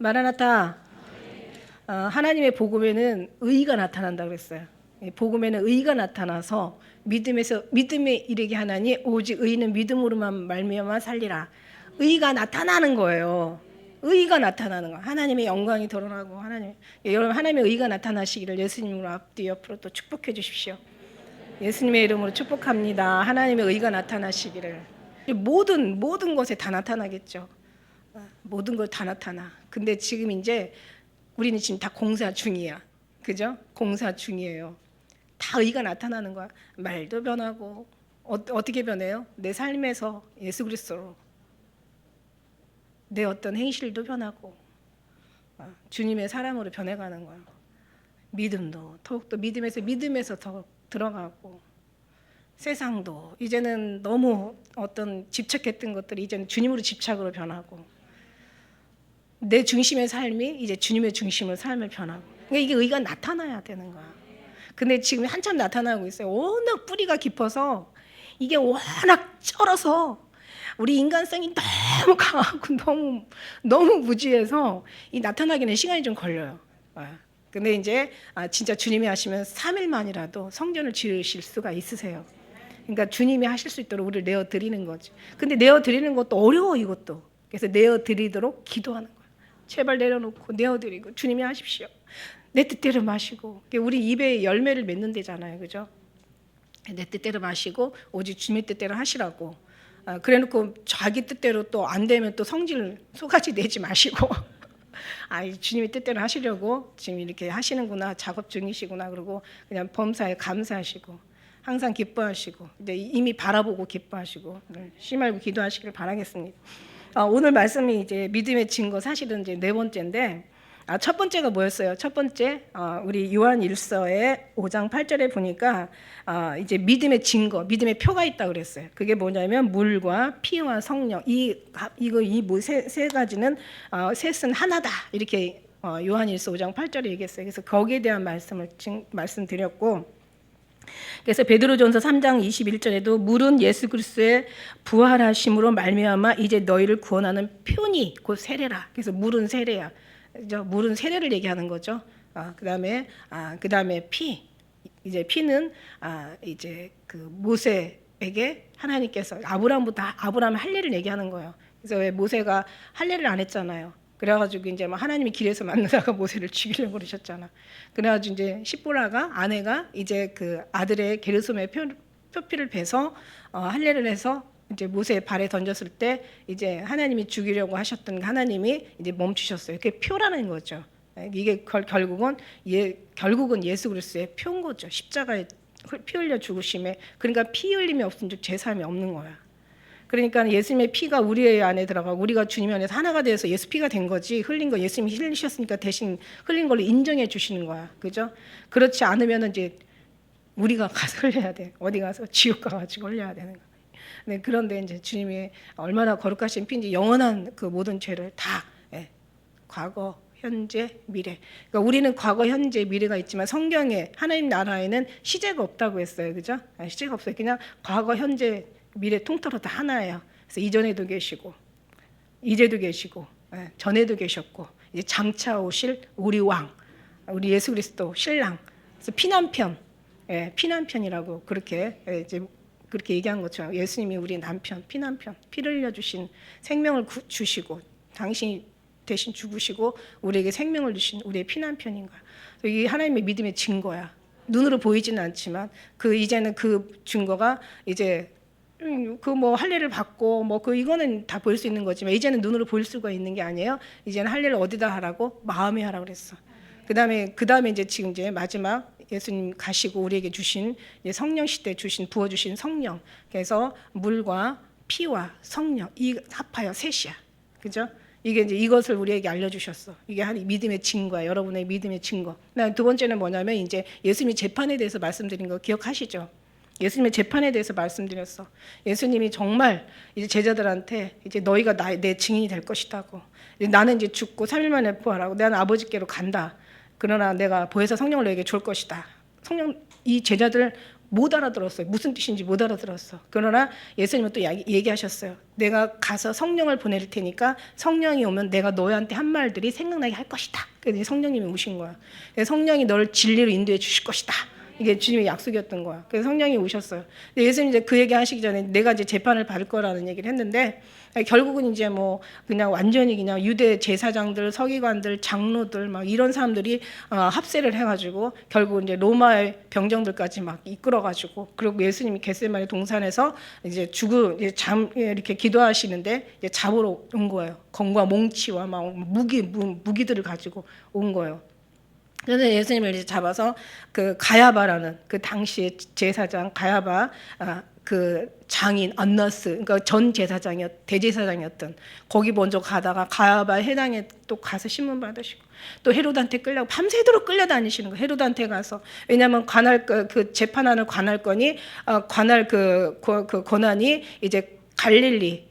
마라나타. 하나님의 복음에는 의가 나타난다 그랬어요. 복음에는 의가 나타나서 믿음에 이르게 하나니 오직 의는 믿음으로만 말미암아 살리라. 의가 나타나는 거예요. 의가 나타나는 거. 하나님의 영광이 드러나고 여러분 하나님의 의가 나타나시기를 예수님으로 앞뒤 옆으로 또 축복해 주십시오. 예수님의 이름으로 축복합니다. 하나님의 의가 나타나시기를. 모든 것에 다 나타나겠죠. 모든 걸 다 나타나. 근데 지금 이제 우리는 지금 다 공사 중이야. 그죠? 공사 중이에요. 다 의가 나타나는 거야. 말도 변하고 어떻게 변해요? 내 삶에서 예수 그리스도로 내 어떤 행실도 변하고 주님의 사람으로 변해가는 거야. 믿음도 더욱더 믿음에서 더 들어가고 세상도 이제는 너무 어떤 집착했던 것들이 이제는 주님으로 집착으로 변하고 내 중심의 삶이 이제 주님의 중심으로 삶을 변하고 그러니까 이게 의가 나타나야 되는 거야. 근데 지금 한참 나타나고 있어요. 워낙 뿌리가 깊어서 이게 워낙 쩔어서 우리 인간성이 너무 강하고 너무 무지해서 이 나타나기는 시간이 좀 걸려요. 근데 이제 진짜 주님이 하시면 3일만이라도 성전을 지으실 수가 있으세요. 그러니까 주님이 하실 수 있도록 우리를 내어드리는 거지. 근데 내어드리는 것도 어려워 이것도. 그래서 내어드리도록 기도하는 거야. 제발 내려놓고 내어드리고 주님이 하십시오. 내 뜻대로 마시고 우리 입에 열매를 맺는 데잖아요. 그죠? 내 뜻대로 마시고 오직 주님의 뜻대로 하시라고. 그래놓고 자기 뜻대로 또 안 되면 또 성질 속아지 내지 마시고 주님의 뜻대로 하시려고 지금 이렇게 하시는구나 작업 중이시구나 그러고 그냥 범사에 감사하시고 항상 기뻐하시고 이미 바라보고 기뻐하시고 쉬지 말고 기도하시길 바라겠습니다. 오늘 말씀이 이제 믿음의 증거 사실은 이제 네 번째인데 첫 번째가 뭐였어요? 첫 번째 우리 요한 1서의 5장 8절에 보니까 이제 믿음의 증거, 믿음의 표가 있다 그랬어요. 그게 뭐냐면 물과 피와 성령 이 세 가지는 셋은 하나다 이렇게 요한 1서 5장 8절에 얘기했어요. 그래서 거기에 대한 말씀드렸고. 그래서 베드로전서 3장 21절에도 물은 예수 그리스도의 부활하심으로 말미암아 이제 너희를 구원하는 표니 곧 세례라. 그래서 물은 세례야. 물은 세례를 얘기하는 거죠. 그다음에 피. 이제 피는 이제 그 모세에게 하나님께서 아브라함의 할례를 얘기하는 거예요. 그래서 왜 모세가 할례를 안 했잖아요. 그래가지고 이제 하나님이 길에서 만나다가 모세를 죽이려고 그러셨잖아. 그래가지고 이제 십보라가 아내가 이제 그 아들의 게르솜의 표피를 베서 할례를 해서 이제 모세의 발에 던졌을 때 이제 하나님이 죽이려고 하셨던 하나님이 이제 멈추셨어요. 그게 표라는 거죠. 이게 결국은 예수 그리스도의 표인 거죠. 십자가에 피 흘려 죽으심에 그러니까 피 흘림이 없은즉 제 삶이 없는 거야. 그러니까 예수님의 피가 우리 안에 들어가고 우리가 주님 안에서 하나가 되어서 예수 피가 된 거지 흘린 거 예수님이 흘리셨으니까 대신 흘린 걸로 인정해 주시는 거야. 그죠? 그렇지 않으면 이제 우리가 가서 흘려야 돼. 어디 가서 지옥 가가지고 흘려야 되는 거야. 네, 그런데 이제 주님이 얼마나 거룩하신 피인지 영원한 그 모든 죄를 다 과거, 현재, 미래. 그러니까 우리는 과거, 현재, 미래가 있지만 성경에 하나님 나라에는 시제가 없다고 했어요. 그죠? 시제가 없어요. 그냥 과거, 현재, 미래 통틀어 다 하나예요. 그래서 이전에도 계시고 이제도 계시고 전에도 계셨고 이제 장차 오실 우리 왕, 우리 예수 그리스도 신랑. 그래서 피난편이라고 그렇게 이제 그렇게 얘기한 것처럼 예수님이 우리 남편, 피난편, 피를 흘려 주신 생명을 주시고 당신이 대신 죽으시고 우리에게 생명을 주신 우리의 피난편인 거야. 이게 하나님의 믿음의 증거야. 눈으로 보이지는 않지만 이제는 그 증거가 이제 할례를 받고 이거는 다 보일 수 있는 거지만 이제는 눈으로 보일 수가 있는 게 아니에요. 이제는 할례를 어디다 하라고? 마음에 하라고 그랬어. 그다음에 이제 지금 이제 마지막 예수님 가시고 우리에게 주신 성령 시대 부어 주신 성령. 그래서 물과 피와 성령 이 합하여 셋이야. 그죠? 이게 이제 이것을 우리에게 알려 주셨어. 이게 한 믿음의 증거야. 여러분의 믿음의 증거. 두 번째는 뭐냐면 이제 예수님이 재판에 대해서 말씀드린 거 기억하시죠? 예수님의 재판에 대해서 말씀드렸어. 예수님이 정말 이제 제자들한테 이제 너희가 내 증인이 될 것이다고. 나는 이제 죽고 3일 만에 부활하고 나는 아버지께로 간다. 그러나 내가 보혜사 성령을 너에게 줄 것이다. 성령 이 제자들 못 알아들었어요. 무슨 뜻인지 못 알아들었어. 그러나 예수님은 또 얘기하셨어요. 내가 가서 성령을 보낼 테니까 성령이 오면 내가 너희한테 한 말들이 생각나게 할 것이다. 그래서 성령님이 오신 거야. 성령이 너를 진리로 인도해 주실 것이다. 이게 주님의 약속이었던 거야. 그래서 성령이 오셨어요. 근데 예수님 이제 그 얘기 하시기 전에 내가 이제 재판을 받을 거라는 얘기를 했는데, 결국은 이제 뭐 그냥 완전히 그냥 유대 제사장들, 서기관들, 장로들 막 이런 사람들이 합세를 해가지고 결국 이제 로마의 병정들까지 막 이끌어가지고, 그리고 예수님이 겟세마네 동산에서 이제 이렇게 기도하시는데 이제 잡으러 온 거예요. 검과 몽치와 막 무기들을 가지고 온 거예요. 그래서 예수님을 이제 잡아서 그 가야바라는 그 당시의 제사장 가야바, 그 장인 안나스, 그러니까 전 대제사장이었던 거기 먼저 가다가 가야바의 해당에 또 가서 신문 받으시고, 또 헤롯한테 끌려고 밤새도록 끌려다니시는 거예요. 헤롯한테 가서. 왜냐하면 관할 그 재판하는 관할권이 관할 그 권한이 이제 갈릴리,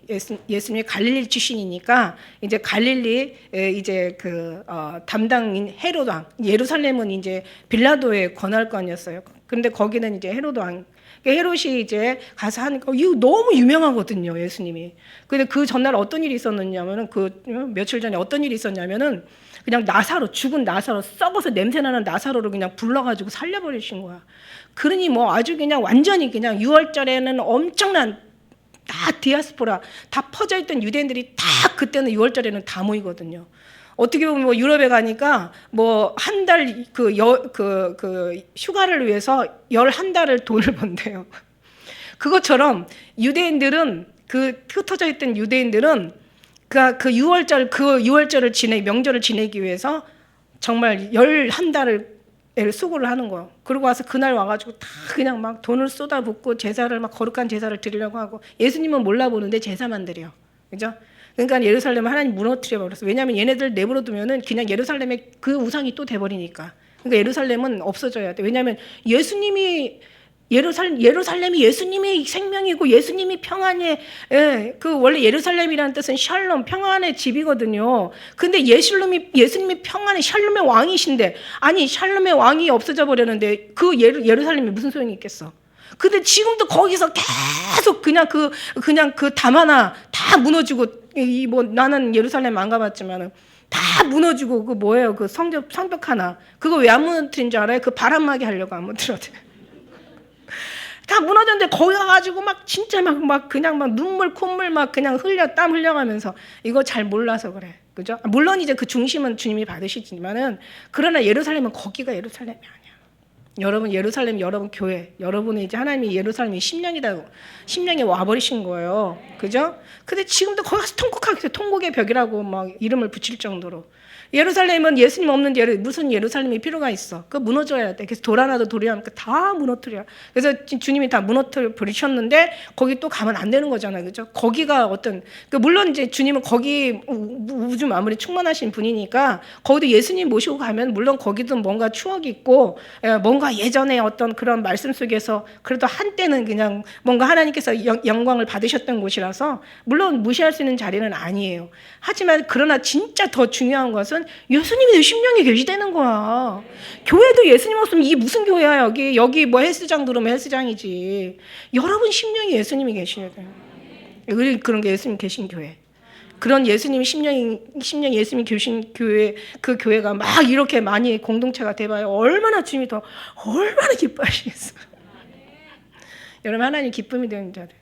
예수님이 갈릴리 출신이니까 이제 갈릴리 이제 그 담당인 헤롯 왕, 예루살렘은 이제 빌라도의 권할권이었어요. 근데 거기는 이제 헤롯 왕, 헤롯이 이제 가서 하니까 이거 너무 유명하거든요, 예수님이. 근데 그 전날 어떤 일이 있었느냐면은 그 며칠 전에 어떤 일이 있었냐면은 그냥 죽은 나사로, 썩어서 냄새나는 나사로를 그냥 불러가지고 살려버리신 거야. 그러니 뭐 아주 그냥 완전히 그냥 6월절에는 엄청난 다 디아스포라, 다 퍼져있던 유대인들이 다 그때는 6월절에는 다 모이거든요. 어떻게 보면 뭐 유럽에 가니까 뭐 한 달 휴가를 위해서 11달을 돈을 번대요. 그것처럼 유대인들은 흩어져 있던 유대인들은 그 6월절을 명절을 지내기 위해서 정말 11달을 수고를 하는 거예요. 그러고 와서 그날 와가지고 다 그냥 막 돈을 쏟아붓고 제사를 막 거룩한 제사를 드리려고 하고, 예수님은 몰라보는데 제사만 드려. 그죠? 그러니까 예루살렘을 하나님 무너뜨려 버렸어. 왜냐하면 얘네들 내버려 두면은 그냥 예루살렘의 그 우상이 또 돼버리니까. 그러니까 예루살렘은 없어져야 돼. 왜냐하면 예루살렘이 예수님의 생명이고 예수님이 평안의, 그 원래 예루살렘이라는 뜻은 샬롬, 평안의 집이거든요. 근데 예수님이 평안의 샬롬의 왕이신데, 아니 샬롬의 왕이 없어져 버렸는데 그 예루살렘이 무슨 소용이 있겠어? 근데 지금도 거기서 계속 그냥 그 담 하나 다 무너지고, 뭐 나는 예루살렘 안 가봤지만은 다 무너지고, 그 뭐예요? 그 성벽 하나, 그거 왜 안 무너뜨린 줄 알아요? 그 바람막이 하려고 안 무너뜨려. 다 무너졌는데 거기 가가지고 막 진짜 막 그냥 막 눈물 콧물 막 그냥 땀 흘려가면서, 이거 잘 몰라서 그래. 그죠? 물론 이제 그 중심은 주님이 받으시지만은, 그러나 예루살렘은 거기가 예루살렘이 아니야. 여러분 예루살렘, 여러분 교회, 여러분이 이제 하나님이 예루살렘이 심령에 와버리신 거예요. 그죠? 근데 지금도 거기 가서 통곡의 벽이라고 막 이름을 붙일 정도로. 예루살렘은 예수님 없는데 무슨 예루살렘이 필요가 있어? 그거 무너져야 돼. 그래서 돌 하나도 돌이하니까 다 무너뜨려. 그래서 주님이 다 무너뜨려 버리셨는데 거기 또 가면 안 되는 거잖아요. 그죠? 거기가 물론 이제 주님은 거기 우주 만물이 충만하신 분이니까 거기도 예수님 모시고 가면 물론 거기도 뭔가 추억이 있고, 뭔가 예전에 어떤 그런 말씀 속에서 그래도 한때는 그냥 뭔가 하나님께서 영광을 받으셨던 곳이라서 물론 무시할 수 있는 자리는 아니에요. 하지만 그러나 진짜 더 중요한 것은 예수님이 내 심령에 계시다는 거야. 교회도 예수님 없으면 이게 무슨 교회야? 여기 뭐 헬스장 들어오면 헬스장이지. 여러분 심령에 예수님이 계셔야 돼요. 그런 게 예수님 계신 교회. 그런 예수님 심령에 예수님 계신 교회, 그 교회가 막 이렇게 많이 공동체가 돼봐요. 얼마나 주님이 얼마나 기뻐하시겠어요. 여러분 하나님 기쁨이 되는 자들.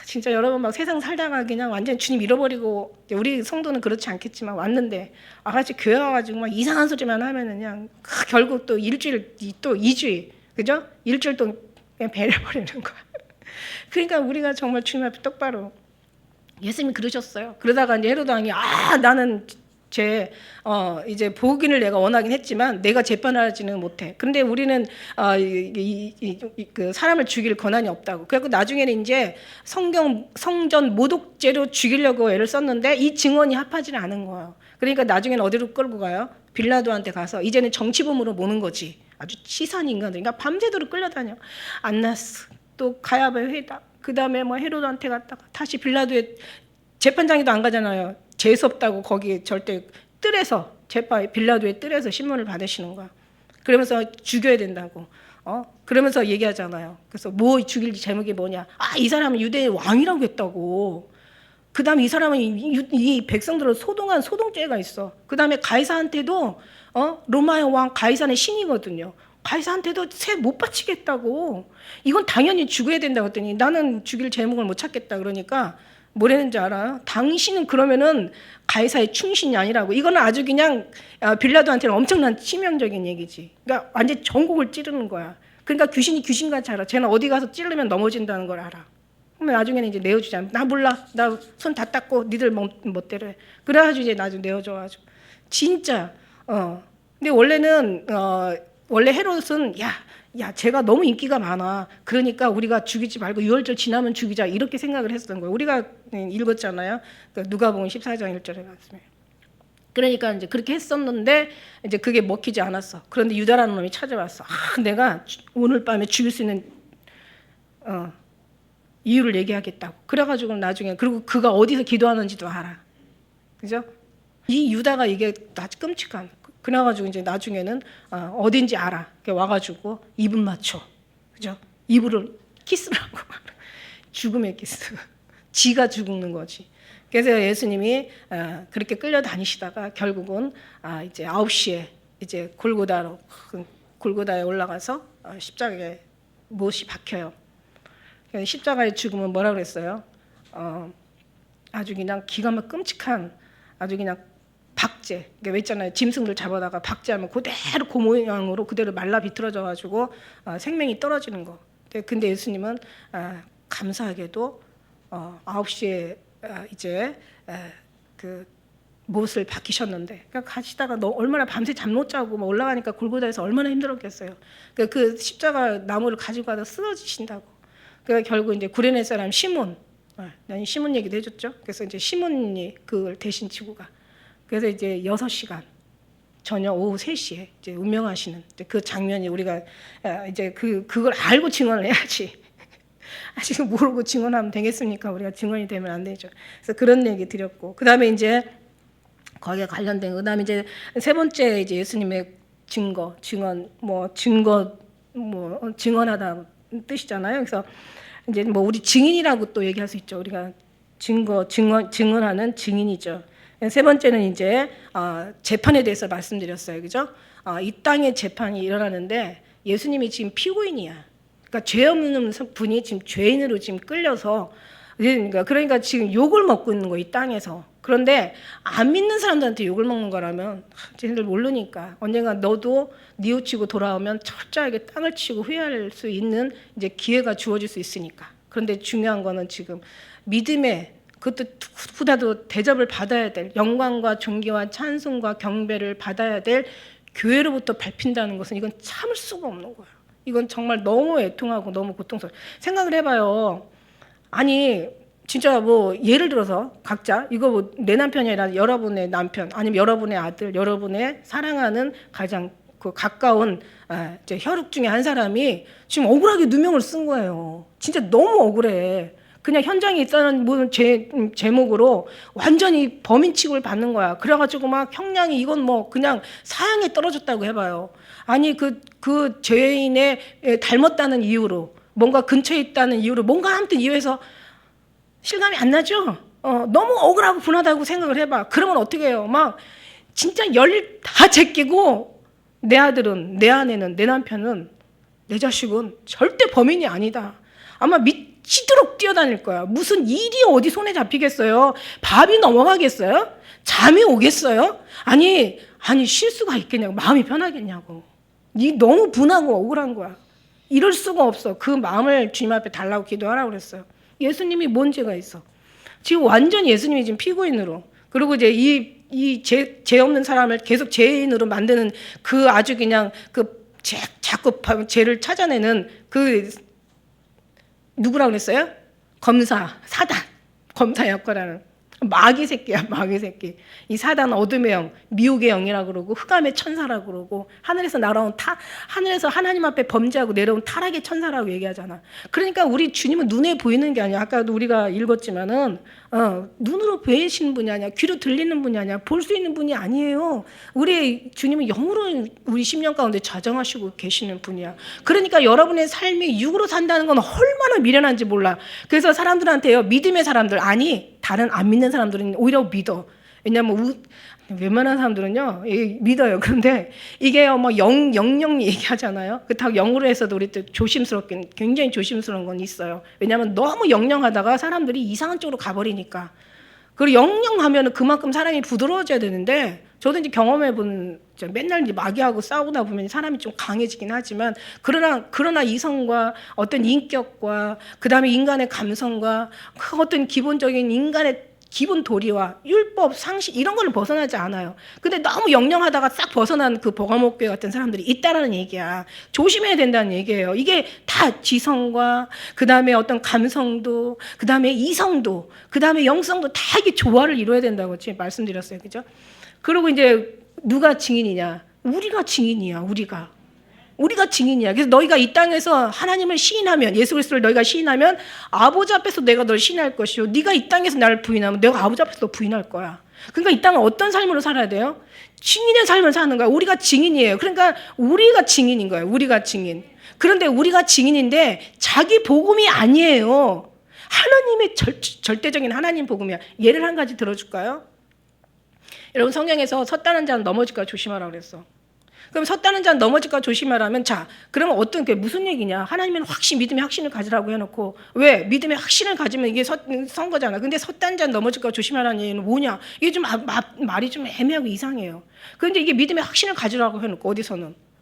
진짜 여러분 막 세상 살다가 그냥 완전 주님 잃어버리고, 우리 성도는 그렇지 않겠지만 왔는데 와가지고 교회 와가지고 막 이상한 소리만 하면은 그냥 결국 또 일주일 또 2주일, 그죠? 일주일 또 그냥 배려버리는 거야. 그러니까 우리가 정말 주님 앞에 똑바로, 예수님이 그러셨어요. 그러다가 이제 헤로드 왕이 나는 이제 복인을 내가 원하긴 했지만 내가 재판하지는 못해. 근데 우리는 그 사람을 죽일 권한이 없다고. 그래서 나중에는 이제 성전 모독죄로 죽이려고 애를 썼는데 이 증언이 합하지는 않은 거예요. 그러니까 나중에는 어디로 끌고 가요? 빌라도한테 가서 이제는 정치범으로 모는 거지. 아주 치사한 인간들. 그러니까 밤새도록 끌려다녀. 안나스, 또 가야바의 회당, 그 다음에 뭐 헤로드한테 갔다가 다시 빌라도의 재판장에도 안 가잖아요. 재수 없다고 거기 절대 빌라도의 뜰에서 신문을 받으시는 거야. 그러면서 죽여야 된다고. 그러면서 얘기하잖아요. 그래서 뭐 죽일 제목이 뭐냐? 이 사람은 유대의 왕이라고 했다고. 그 다음에 이 사람은 이 백성들을 소동한 소동죄가 있어. 그 다음에 가이사한테도 로마의 왕 가이사는 신이거든요. 가이사한테도 새 못 바치겠다고. 이건 당연히 죽어야 된다고 했더니 나는 죽일 제목을 못 찾겠다. 그러니까 뭐라는지 알아요? 당신은 그러면은 가이사의 충신이 아니라고. 이거는 아주 그냥 빌라도한테는 엄청난 치명적인 얘기지. 그러니까 완전 전곡을 찌르는 거야. 그러니까 귀신이 귀신같이 알아. 쟤는 어디 가서 찌르면 넘어진다는 걸 알아. 그러면 나중에는 이제 내어주자. 나 몰라. 나 손 다 닦고 니들 멋대로 해. 그래가지고 이제 나중에 내어줘가지고. 진짜. 근데 원래는 원래 헤롯은 야, 쟤가 너무 인기가 많아. 그러니까 우리가 죽이지 말고 유월절 지나면 죽이자. 이렇게 생각을 했었던 거예요. 우리가 읽었잖아요. 그러니까 누가복음 14장 1절에 말씀에. 그러니까 이제 그렇게 했었는데 이제 그게 먹히지 않았어. 그런데 유다라는 놈이 찾아왔어. 내가 오늘 밤에 죽일 수 있는 이유를 얘기하겠다고. 그래가지고 나중에 그리고 그가 어디서 기도하는지도 알아. 그죠? 이 유다가 이게 아주 끔찍한. 그래가지고 이제 나중에는 어딘지 알아. 와가지고 입을 맞춰. 그죠? 이불을 키스를 하고 죽음의 키스. 지가 죽는 거지. 그래서 예수님이 그렇게 끌려다니시다가 결국은 이제 9시에 이제 골고다에 올라가서 십자가에 못이 박혀요. 십자가의 죽음은 뭐라 그랬어요? 아주 그냥 기가 막 끔찍한 아주 그냥 박제. 왜 있잖아요. 짐승들 잡아다가 박제하면 그대로 그 모양으로 그대로 말라 비틀어져 가지고 생명이 떨어지는 거. 근데 예수님은 감사하게도 9시에 이제 그 못을 박히셨는데 그러니까 가시다가 너 얼마나 밤새 잠 못 자고 막 올라가니까 골고다에서 얼마나 힘들었겠어요. 그 십자가 나무를 가지고 가다 쓰러지신다고. 그러니까 결국 이제 구레네 사람 시몬, 난 시몬 얘기도 해줬죠. 그래서 이제 시몬이 그걸 대신 지고 가. 그래서 이제 6시간 저녁 오후 3시에 이제 운명하시는 그 장면이 우리가 이제 그걸 알고 증언을 해야지. 아직 모르고 증언하면 되겠습니까? 우리가 증언이 되면 안 되죠. 그래서 그런 얘기 드렸고, 그 다음에 이제 거기에 관련된 그 다음에 이제 세 번째 이제 예수님의 증언하다 뜻이잖아요. 그래서 이제 뭐 우리 증인이라고 또 얘기할 수 있죠. 우리가 증언하는 증인이죠. 세 번째는 이제 재판에 대해서 말씀드렸어요. 그죠? 이 땅에 재판이 일어나는데 예수님이 지금 피고인이야. 그러니까 죄 없는 분이 지금 죄인으로 지금 끌려서 그러니까 지금 욕을 먹고 있는 거야, 이 땅에서. 그런데 안 믿는 사람들한테 욕을 먹는 거라면 쟤네들 모르니까 언젠가 너도 뉘우치고 돌아오면 철저하게 땅을 치고 후회할 수 있는 이제 기회가 주어질 수 있으니까. 그런데 중요한 거는 지금 믿음의 그것도 보다도 대접을 받아야 될 영광과 존귀와 찬송과 경배를 받아야 될 교회로부터 밟힌다는 것은 이건 참을 수가 없는 거예요. 이건 정말 너무 애통하고 너무 고통스러워요. 생각을 해봐요. 아니 진짜 뭐 예를 들어서 각자 이거 뭐 내 남편이 아니라 여러분의 남편 아니면 여러분의 아들, 여러분의 사랑하는 가장 그 가까운 이제 혈육 중에 한 사람이 지금 억울하게 누명을 쓴 거예요. 진짜 너무 억울해. 그냥 현장에 있다는 뭐 제목으로 완전히 범인 취급을 받는 거야. 그래가지고 막 형량이 이건 뭐 그냥 사형에 떨어졌다고 해봐요. 아니 그 죄인의 닮았다는 이유로 뭔가 근처에 있다는 이유로 뭔가 아무튼 이유에서 실감이 안 나죠? 너무 억울하고 분하다고 생각을 해봐. 그러면 어떻게 해요? 막 진짜 열 다 제끼고 내 아들은, 내 아내는, 내 남편은, 내 자식은 절대 범인이 아니다. 아마 미치도록 뛰어다닐 거야. 무슨 일이 어디 손에 잡히겠어요? 밥이 넘어가겠어요? 잠이 오겠어요? 아니 쉴 수가 있겠냐고. 마음이 편하겠냐고. 너무 분하고 억울한 거야. 이럴 수가 없어. 그 마음을 주님 앞에 달라고 기도하라고 그랬어요. 예수님이 뭔 죄가 있어? 지금 완전히 예수님이 지금 피고인으로, 그리고 이제 이 죄 없는 사람을 계속 죄인으로 만드는 그 아주 그냥 자꾸 죄를 찾아내는 그 누구라고 그랬어요? 검사, 사단, 검사 역할하는 마귀 새끼야, 마귀 새끼. 이 사단 어둠의 영, 미혹의 영이라 그러고 흑암의 천사라 그러고 하늘에서 날아온 하늘에서 하나님 앞에 범죄하고 내려온 타락의 천사라고 얘기하잖아. 그러니까 우리 주님은 눈에 보이는 게 아니야. 아까도 우리가 읽었지만은 눈으로 보이시는 분이 아니야. 귀로 들리는 분이 아니야. 볼 수 있는 분이 아니에요. 우리 주님은 영으로 우리 심령 가운데 자정하시고 계시는 분이야. 그러니까 여러분의 삶이 육으로 산다는 건 얼마나 미련한지 몰라. 그래서 사람들한테요, 믿음의 사람들, 아니 다른 안 믿는 사람들은 오히려 믿어. 왜냐면 웬만한 사람들은요 믿어요. 그런데 이게 뭐 영영 얘기하잖아요. 그렇다고 영으로 해서도 우리 또 조심스럽게, 굉장히 조심스러운 건 있어요. 왜냐하면 너무 영영하다가 사람들이 이상한 쪽으로 가버리니까. 그리고 영영하면은 그만큼 사람이 부드러워져야 되는데, 저도 이제 경험해본, 맨날 이제 마귀하고 싸우다 보면 사람이 좀 강해지긴 하지만, 그러나 이성과 어떤 인격과 그 다음에 인간의 감성과 그 어떤 기본적인 인간의 기본 도리와 율법, 상식 이런 거를 벗어나지 않아요. 근데 너무 영영하다가 싹 벗어난 그 버가목교회 같은 사람들이 있다라는 얘기야. 조심해야 된다는 얘기예요. 이게 다 지성과 그 다음에 어떤 감성도, 그 다음에 이성도, 그 다음에 영성도 다 이게 조화를 이루어야 된다고 지금 말씀드렸어요. 그죠? 그리고 이제 누가 증인이냐? 우리가 증인이야. 우리가 증인이야. 그래서 너희가 이 땅에서 하나님을 시인하면, 예수 그리스도를 너희가 시인하면 아버지 앞에서 내가 널 시인할 것이요, 네가 이 땅에서 나를 부인하면 내가 아버지 앞에서 너 부인할 거야. 그러니까 이 땅은 어떤 삶으로 살아야 돼요? 증인의 삶을 사는 거야. 우리가 증인이에요. 그러니까 우리가 증인인 거예요. 우리가 증인. 그런데 우리가 증인인데 자기 복음이 아니에요. 하나님의 절대적인 하나님 복음이야. 예를 한 가지 들어줄까요? 여러분, 성경에서 섰다는 자는 넘어질까 조심하라고 그랬어. 그럼 섰다는 자는 넘어질까 조심하라면, 자, 그러면 어떤 게 무슨 얘기냐? 하나님은 믿음의 확신을 가지라고 해놓고, 왜? 믿음의 확신을 가지면 이게 선 거잖아. 근데 섰다는 자는 넘어질까 조심하라는 얘기는 뭐냐? 이게 좀 말이 좀 애매하고 이상해요. 그런데 이게 믿음의 확신을 가지라고 해놓고,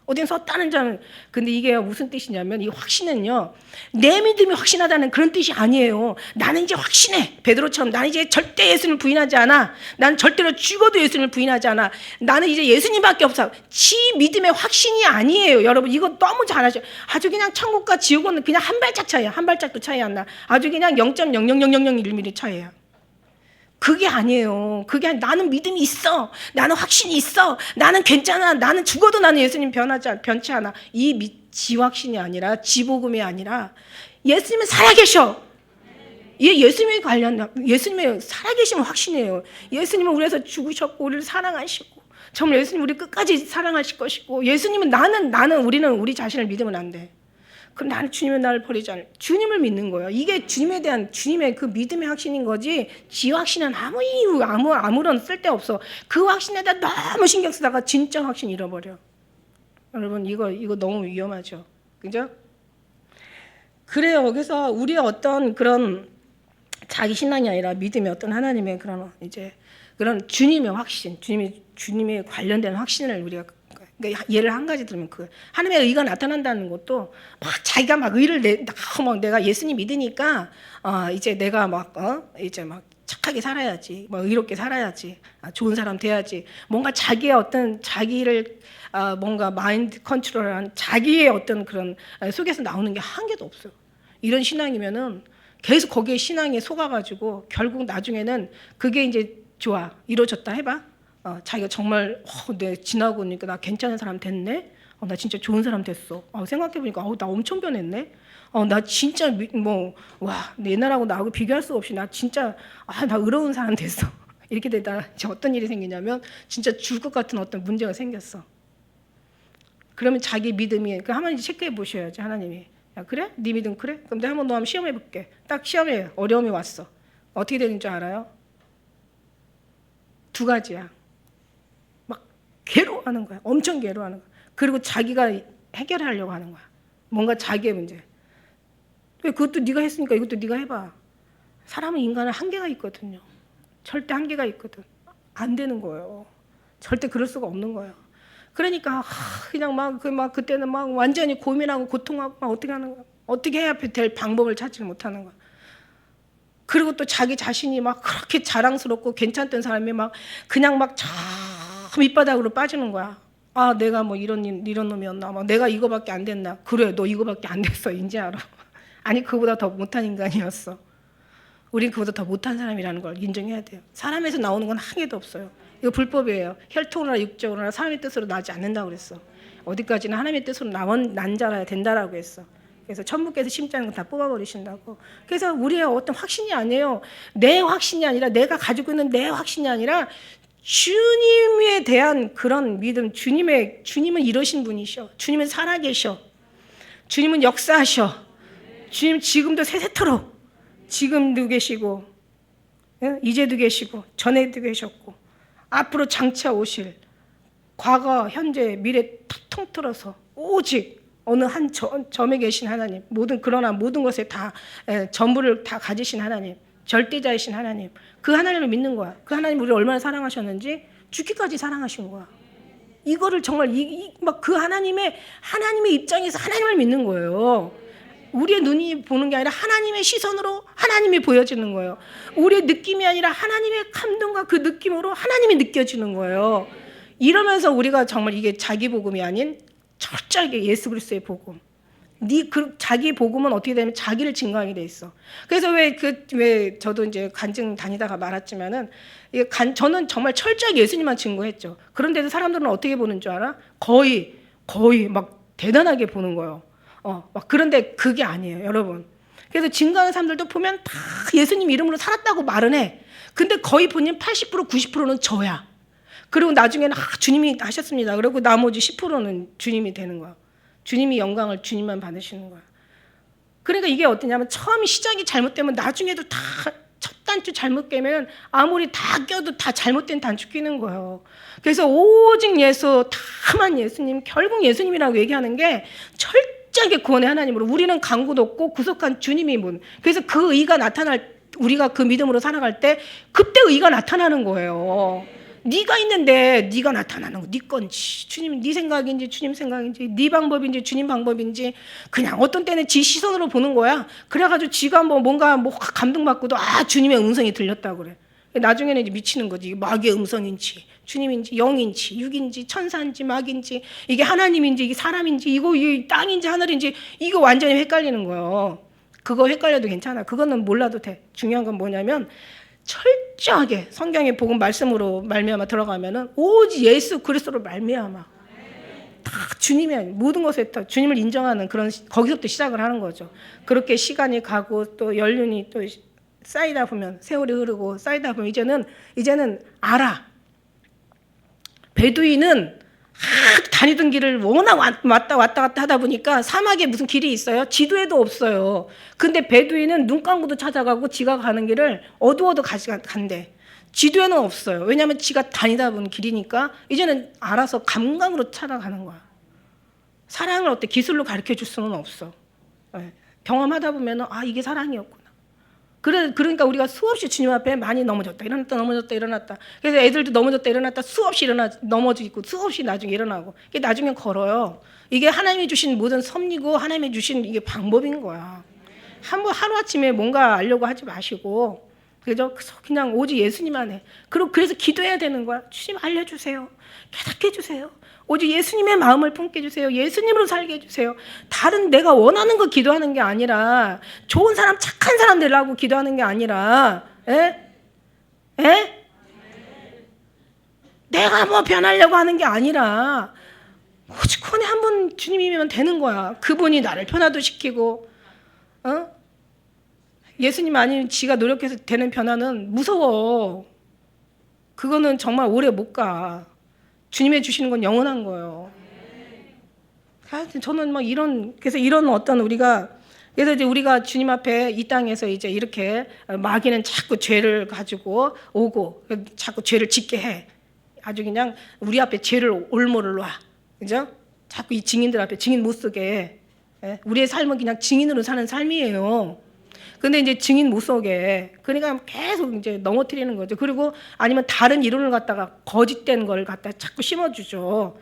어딘 섰다는 자는, 근데 이게 무슨 뜻이냐면, 이 확신은요, 내 믿음이 확신하다는 그런 뜻이 아니에요. 나는 이제 확신해. 베드로처럼 나는 이제 절대 예수님을 부인하지 않아. 나는 절대로 죽어도 예수님을 부인하지 않아. 나는 이제 예수님밖에 없어. 지 믿음의 확신이 아니에요. 여러분, 이거 너무 잘 아셔요. 아주 그냥 천국과 지옥은 그냥 한 발짝 차이야. 한 발짝도 차이 안 나. 아주 그냥 0.00001mm 차이야. 그게 아니에요. 나는 믿음이 있어. 나는 확신이 있어. 나는 괜찮아. 나는 죽어도 나는 예수님 변치 않아. 지 확신이 아니라, 지복음이 아니라, 예수님은 살아계셔. 예수님의 살아계심은 확신이에요. 예수님은 우리에서 죽으셨고, 우리를 사랑하시고, 정말 예수님 우리 끝까지 사랑하실 것이고, 예수님은 우리는 우리 자신을 믿으면 안 돼. 그럼 나는 주님은 나를 버리지 않을, 주님을 믿는 거예요. 이게 주님에 대한 주님의 그 믿음의 확신인 거지, 지 확신은 아무 이유, 아무런 쓸데없어. 그 확신에다 너무 신경 쓰다가 진짜 확신 잃어버려. 여러분, 이거 너무 위험하죠. 그죠? 그래요. 그래서 우리의 어떤 그런 자기 신앙이 아니라 믿음의 어떤 하나님의 그런 주님의 확신, 주님의 관련된 확신을 우리가, 그러니까 예를 한 가지 들면, 하나님의 의가 나타난다는 것도 막 자기가 막 의를 내가 예수님 믿으니까 이제 내가 이제 막 착하게 살아야지, 뭐 의롭게 살아야지, 좋은 사람 돼야지, 뭔가 자기의 어떤 자기를 뭔가 마인드 컨트롤한 자기의 어떤 그런 속에서 나오는 게 한 개도 없어요. 이런 신앙이면은 계속 거기에 신앙에 속아가지고 결국 나중에는 그게 이제 좋아, 이루어졌다 해봐. 자기가 정말 내 지나고 보니까 나 괜찮은 사람 됐네. 나 진짜 좋은 사람 됐어. 생각해보니까 나 엄청 변했네. 나 진짜 옛날하고 나하고 비교할 수 없이 나 진짜 나 의로운 사람 됐어. 이렇게 되다 어떤 일이 생기냐면 진짜 죽을 것 같은 어떤 문제가 생겼어. 그러면 자기 믿음이, 하나님 체크해 보셔야지. 하나님이, 야 그래? 네 믿음 그래? 그럼 내가 한번 너 한번 시험해 볼게. 딱 시험에 어려움이 왔어. 어떻게 되는 줄 알아요? 두 가지야. 괴로워하는 거야. 엄청 괴로워하는 거야. 그리고 자기가 해결하려고 하는 거야. 뭔가 자기의 문제. 왜 그것도 네가 했으니까 이것도 네가 해봐. 사람은, 인간은 한계가 있거든요. 절대 한계가 있거든. 안 되는 거예요. 절대 그럴 수가 없는 거예요. 그러니까 그냥 그때는 완전히 고민하고 고통하고 어떻게 하는 거야. 어떻게 해야 될 방법을 찾지 못하는 거야. 그리고 또 자기 자신이 그렇게 자랑스럽고 괜찮던 사람이 그냥 밑바닥으로 빠지는 거야. 내가 이런 놈이었나? 내가 이거밖에 안 됐나? 그래, 너 이거밖에 안 됐어. 이제 알아. 아니, 그보다 더 못한 인간이었어. 우린 그보다 더 못한 사람이라는 걸 인정해야 돼요. 사람에서 나오는 건 한 개도 없어요. 이거 불법이에요. 혈통으로나 육적으로나 사람의 뜻으로 나지 않는다고 그랬어. 어디까지나 하나님의 뜻으로 난 자라야 된다라고 했어. 그래서 천부께서 심지 않은 거 다 뽑아버리신다고. 그래서 우리의 어떤 확신이 아니에요. 내 확신이 아니라, 내가 가지고 있는 내 확신이 아니라 주님에 대한 그런 믿음. 주님은 이러신 분이셔. 주님은 살아계셔. 주님은 역사하셔. 주님 지금도 세세토록 지금도 계시고, 이제도 계시고, 전에도 계셨고, 앞으로 장차 오실 과거, 현재, 미래 다 통틀어서 오직 어느 한 점에 계신 하나님, 그러나 모든 것에 다 전부를 다 가지신 하나님, 절대자이신 하나님, 그 하나님을 믿는 거야. 그 하나님 우리를 얼마나 사랑하셨는지 죽기까지 사랑하신 거야. 이거를 정말 막 그 하나님의 입장에서 하나님을 믿는 거예요. 우리의 눈이 보는 게 아니라 하나님의 시선으로 하나님이 보여지는 거예요. 우리의 느낌이 아니라 하나님의 감동과 그 느낌으로 하나님이 느껴지는 거예요. 이러면서 우리가 정말 이게 자기 복음이 아닌 철저하게 예수 그리스도의 복음. 자기 복음은 어떻게 되면 자기를 증거하게 돼 있어. 그래서 왜 저도 이제 간증 다니다가 말았지만은 저는 정말 철저하게 예수님만 증거했죠. 그런데도 사람들은 어떻게 보는 줄 알아? 거의 막 대단하게 보는 거예요. 막 그런데 그게 아니에요, 여러분. 그래서 증거하는 사람들도 보면 다 예수님 이름으로 살았다고 말은 해. 근데 거의 본인 80% 90%는 저야. 그리고 나중에는 주님이 하셨습니다. 그리고 나머지 10%는 주님이 되는 거야. 주님이 영광을 주님만 받으시는 거야. 그러니까 이게 어떠냐면 처음이 시작이 잘못되면 나중에도 다 첫 단추 잘못 깨면 아무리 다 껴도 다 잘못된 단추 끼는 거예요. 그래서 오직 예수, 다만 예수님, 결국 예수님이라고 얘기하는 게 철저하게 구원의 하나님으로, 우리는 강구도 없고 구속한 주님이 문. 그래서 그 의가 우리가 그 믿음으로 살아갈 때 그때 의가 나타나는 거예요. 네가 있는데 네가 나타나는 거 네 건지, 주님 네 생각인지 주님 생각인지, 네 방법인지 주님 방법인지, 그냥 어떤 때는 지 시선으로 보는 거야. 그래가지고 지가 뭔가 감동받고도 주님의 음성이 들렸다고 그래. 나중에는 이제 미치는 거지. 이게 마귀의 음성인지 주님인지 영인지 육인지 천사인지 마귀인지, 이게 하나님인지 이게 사람인지, 이게 땅인지 하늘인지, 이거 완전히 헷갈리는 거예요. 그거 헷갈려도 괜찮아. 그거는 몰라도 돼. 중요한 건 뭐냐면 철저하게 성경의 복음 말씀으로 말미암아 들어가면은 오직 예수 그리스도로 말미암아 다 주님이 아닌 모든 것에 다 주님을 인정하는 그런, 거기서부터 시작을 하는 거죠. 그렇게 시간이 가고 또 연륜이 또 쌓이다 보면, 세월이 흐르고 쌓이다 보면 이제는 알아. 베두인은 다니던 길을 워낙 왔다 갔다 하다 보니까 사막에 무슨 길이 있어요? 지도에도 없어요. 근데 베두인은 눈 감고도 찾아가고 지가 가는 길을 어두워도 간대. 지도에는 없어요. 왜냐하면 지가 다니다 본 길이니까 이제는 알아서 감각으로 찾아가는 거야. 사랑을 어때 기술로 가르쳐 줄 수는 없어. 경험하다 보면 이게 사랑이었구나. 그러니까 우리가 수없이 주님 앞에 많이 넘어졌다 일어났다. 그래서 애들도 넘어졌다 일어났다 수없이 넘어지고 수없이 나중에 일어나고, 이게 나중에 걸어요. 이게 하나님이 주신 모든 섭리고 하나님이 주신 이게 방법인 거야. 하루아침에 뭔가 알려고 하지 마시고, 그냥 오직 예수님만 해. 그래서 기도해야 되는 거야. 주님 알려주세요. 깨닫게 해주세요. 오직 예수님의 마음을 품게 해주세요. 예수님으로 살게 해주세요. 다른 내가 원하는 거 기도하는 게 아니라, 좋은 사람 착한 사람 되려고 기도하는 게 아니라, 내가 변하려고 하는 게 아니라 오직 구원에 한 분 주님이면 되는 거야. 그분이 나를 변화도 시키고, 예수님 아니면 지가 노력해서 되는 변화는 무서워. 그거는 정말 오래 못 가. 주님이 주시는 건 영원한 거예요. 저는 그래서 이런 어떤 그래서 이제 우리가 주님 앞에 이 땅에서 이제 이렇게 마귀는 자꾸 죄를 가지고 오고 자꾸 죄를 짓게 해. 아주 그냥 우리 앞에 죄를 올모를 놔. 그죠? 자꾸 이 증인들 앞에 증인 못 서게 해. 우리의 삶은 그냥 증인으로 사는 삶이에요. 근데 이제 증인 못 서게. 그러니까 계속 이제 넘어뜨리는 거죠. 그리고 아니면 다른 이론을 갖다가 거짓된 걸 갖다 자꾸 심어주죠.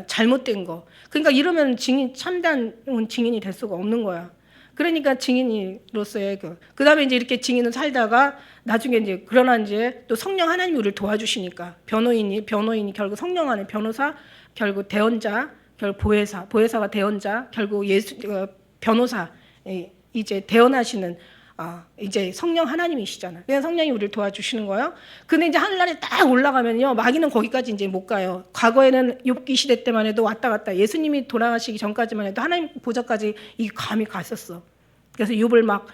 잘못된 거. 그러니까 이러면 참된 증인이 될 수가 없는 거야. 그러니까 증인으로서의 그다음에 이제 이렇게 증인을 살다가 나중에 이제 그러나 이제 또 성령 하나님이 우리를 도와주시니까 변호인이 결국 성령 안에 변호사, 결국 대언자, 결국 보혜사가 대언자, 결국 변호사, 이제 대언하시는 이제 성령 하나님이시잖아요. 그냥 성령이 우리를 도와주시는 거예요. 근데 이제 하늘나라에 딱 올라가면요, 마귀는 거기까지 이제 못 가요. 과거에는 욥기 시대 때만 해도 왔다 갔다, 예수님이 돌아가시기 전까지만 해도 하나님 보좌까지 이 감이 갔었어. 그래서 욥을 막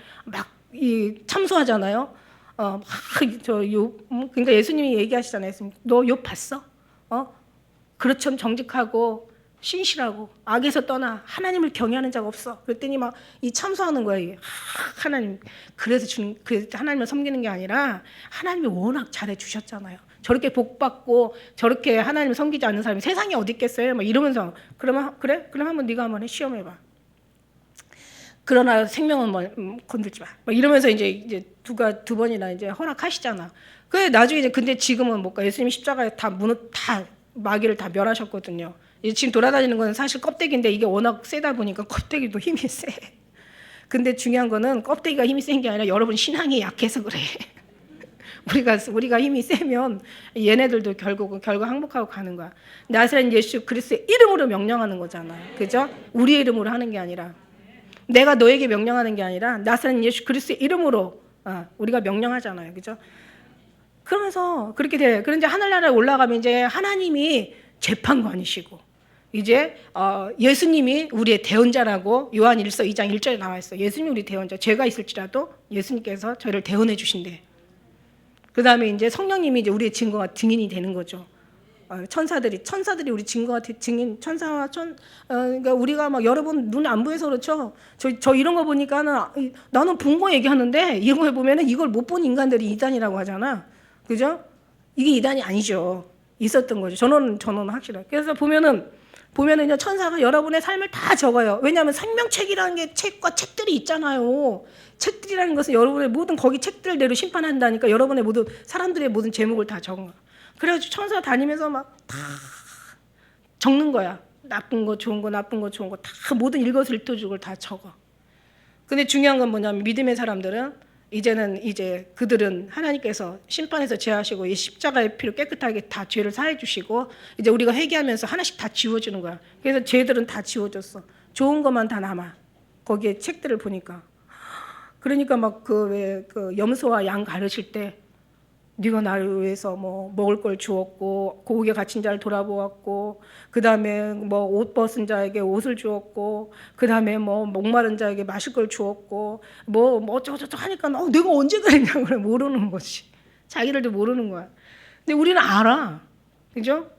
참소하잖아요. 그러니까 예수님이 얘기하시잖아요. 너 욥 봤어? 그렇처럼 정직하고 신실하고 악에서 떠나 하나님을 경외하는 자가 없어. 그랬더니 막 이 참소하는 거예요. 하나님, 그래서 하나님을 섬기는 게 아니라 하나님이 워낙 잘해 주셨잖아요. 저렇게 복 받고 저렇게 하나님을 섬기지 않는 사람이 세상에 어디 있겠어요? 막 이러면서 그러면 그래? 그럼 한번 네가 한번 시험해봐. 그러나 생명은 건들지 마. 막 이러면서 이제 두 번이나 이제 허락하시잖아. 그 나중에 이제 근데 지금은 못 가. 예수님이 십자가에 다 마귀를 다 멸하셨거든요. 지금 돌아다니는 건 사실 껍데기인데 이게 워낙 세다 보니까 껍데기도 힘이 세. 근데 중요한 거는 껍데기가 힘이 센 게 아니라 여러분 신앙이 약해서 그래. 우리가 힘이 세면 얘네들도 결국 항복하고 가는 거야. 나사렛 예수 그리스도의 이름으로 명령하는 거잖아요. 그죠? 우리의 이름으로 하는 게 아니라, 내가 너에게 명령하는 게 아니라 나사렛 예수 그리스도의 이름으로 우리가 명령하잖아요. 그죠? 그러면서 그렇게 돼. 그런데 하늘나라에 올라가면 이제 하나님이 재판관이시고, 이제 예수님이 우리의 대언자라고 요한 1서 2장 1절에 나와 있어. 예수님이 우리 대언자. 죄가 있을지라도 예수님께서 저희를 대언해 주신대. 그 다음에 이제 성령님이 이제 우리의 증거가 증인이 되는 거죠. 천사들이 우리 증거가 증인, 천사와 그러니까 우리가 막 여러분 눈 안 보여서 그렇죠. 저 이런 거 보니까는 나는 본 거 얘기하는데 이런 거 보면은 이걸 못 본 인간들이 이단이라고 하잖아. 그죠? 이게 이단이 아니죠. 있었던 거죠. 저는 확실해요. 그래서 보면은요, 천사가 여러분의 삶을 다 적어요. 왜냐하면 생명책이라는 게 책들이 있잖아요. 책들이라는 것은 여러분의 모든 거기 책들대로 심판한다니까 여러분의 모든 사람들의 모든 제목을 다 적은 거야. 그래가지고 천사 다니면서 막 다 적는 거야. 나쁜 거, 좋은 거, 나쁜 거, 좋은 거 다 모든 일거수일투족을 다 적어. 근데 중요한 건 뭐냐면 믿음의 사람들은 그들은 하나님께서 심판에서 제하시고 이 십자가의 피로 깨끗하게 다 죄를 사해 주시고 이제 우리가 회개하면서 하나씩 다 지워주는 거야. 그래서 죄들은 다 지워졌어. 좋은 것만 다 남아. 거기에 책들을 보니까. 그러니까 막 그 염소와 양 가르칠 때 네가 나를 위해서 뭐 먹을 걸 주었고 고국에 갇힌 자를 돌아보았고 그다음에 뭐 옷 벗은 자에게 옷을 주었고 그다음에 뭐 목마른 자에게 마실 걸 주었고 뭐 어쩌고저쩌고 하니까 내가 언제 그랬냐고 그래. 모르는 거지. 자기들도 모르는 거야. 근데 우리는 알아. 그죠?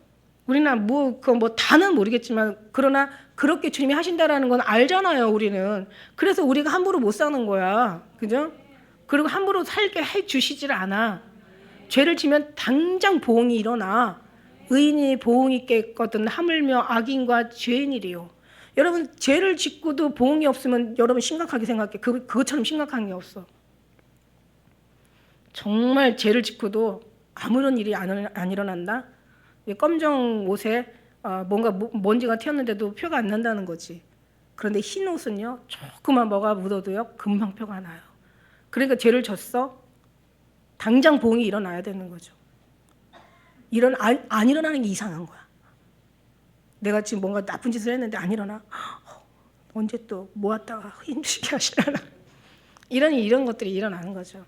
우리는 뭐 다는 모르겠지만 그러나 그렇게 주님이 하신다라는 건 알잖아요, 우리는. 그래서 우리가 함부로 못 사는 거야. 그죠? 그리고 함부로 살게 해 주시질 않아. 죄를 지면 당장 보응이 일어나. 의인이 보응이 깼거든 하물며 악인과 죄인이래요. 여러분 죄를 짓고도 보응이 없으면 여러분 심각하게 생각해. 그것처럼 심각한 게 없어. 정말 죄를 짓고도 아무런 일이 안 일어난다? 검정 옷에 뭔가 먼지가 튀었는데도 표가 안 난다는 거지. 그런데 흰 옷은요, 조그만 뭐가 묻어도요 금방 표가 나요. 그러니까 죄를 졌어? 당장 보응이 일어나야 되는 거죠. 안 일어나는 게 이상한 거야. 내가 지금 뭔가 나쁜 짓을 했는데 안 일어나? 언제 또 모았다가 힘들게 하시려나? 이런 것들이 일어나는 거죠.